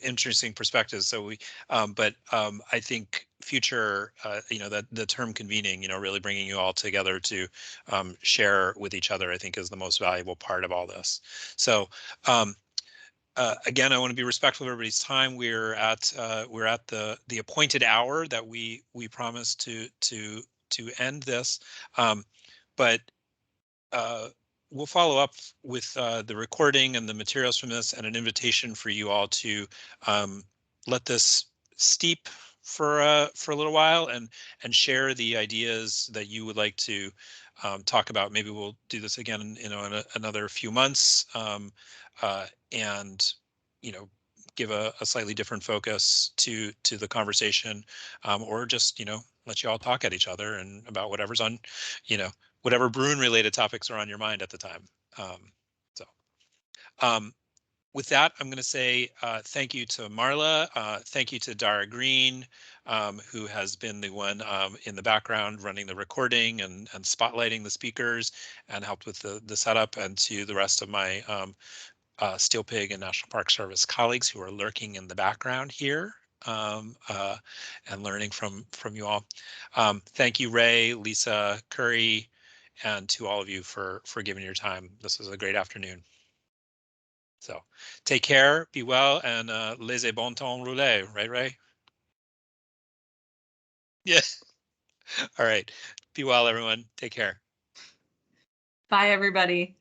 interesting perspectives. So I think future, you know, that the term convening, you know, really bringing you all together to share with each other, I think is the most valuable part of all this. So. Again, I want to be respectful of everybody's time. We're at the appointed hour that we promised to end this, but we'll follow up with the recording and the materials from this and an invitation for you all to let this steep for a little while and share the ideas that you would like to talk about. Maybe we'll do this again, you know, in another few months. And you know, give a slightly different focus to the conversation, or just, you know, let you all talk at each other and about whatever's on, you know, whatever Bruhn related topics are on your mind at the time. With that, I'm going to say thank you to Marla, thank you to Dara Green, who has been the one in the background running the recording and spotlighting the speakers and helped with the setup, and to the rest of my Steel Pig and National Park Service colleagues who are lurking in the background here and learning from you all. Thank you, Ray, Lisa, Curry, and to all of you for giving your time. This was a great afternoon. So take care, be well, and laissez bon temps rouler, right, Ray? Yes. All right. Be well, everyone. Take care. Bye, everybody.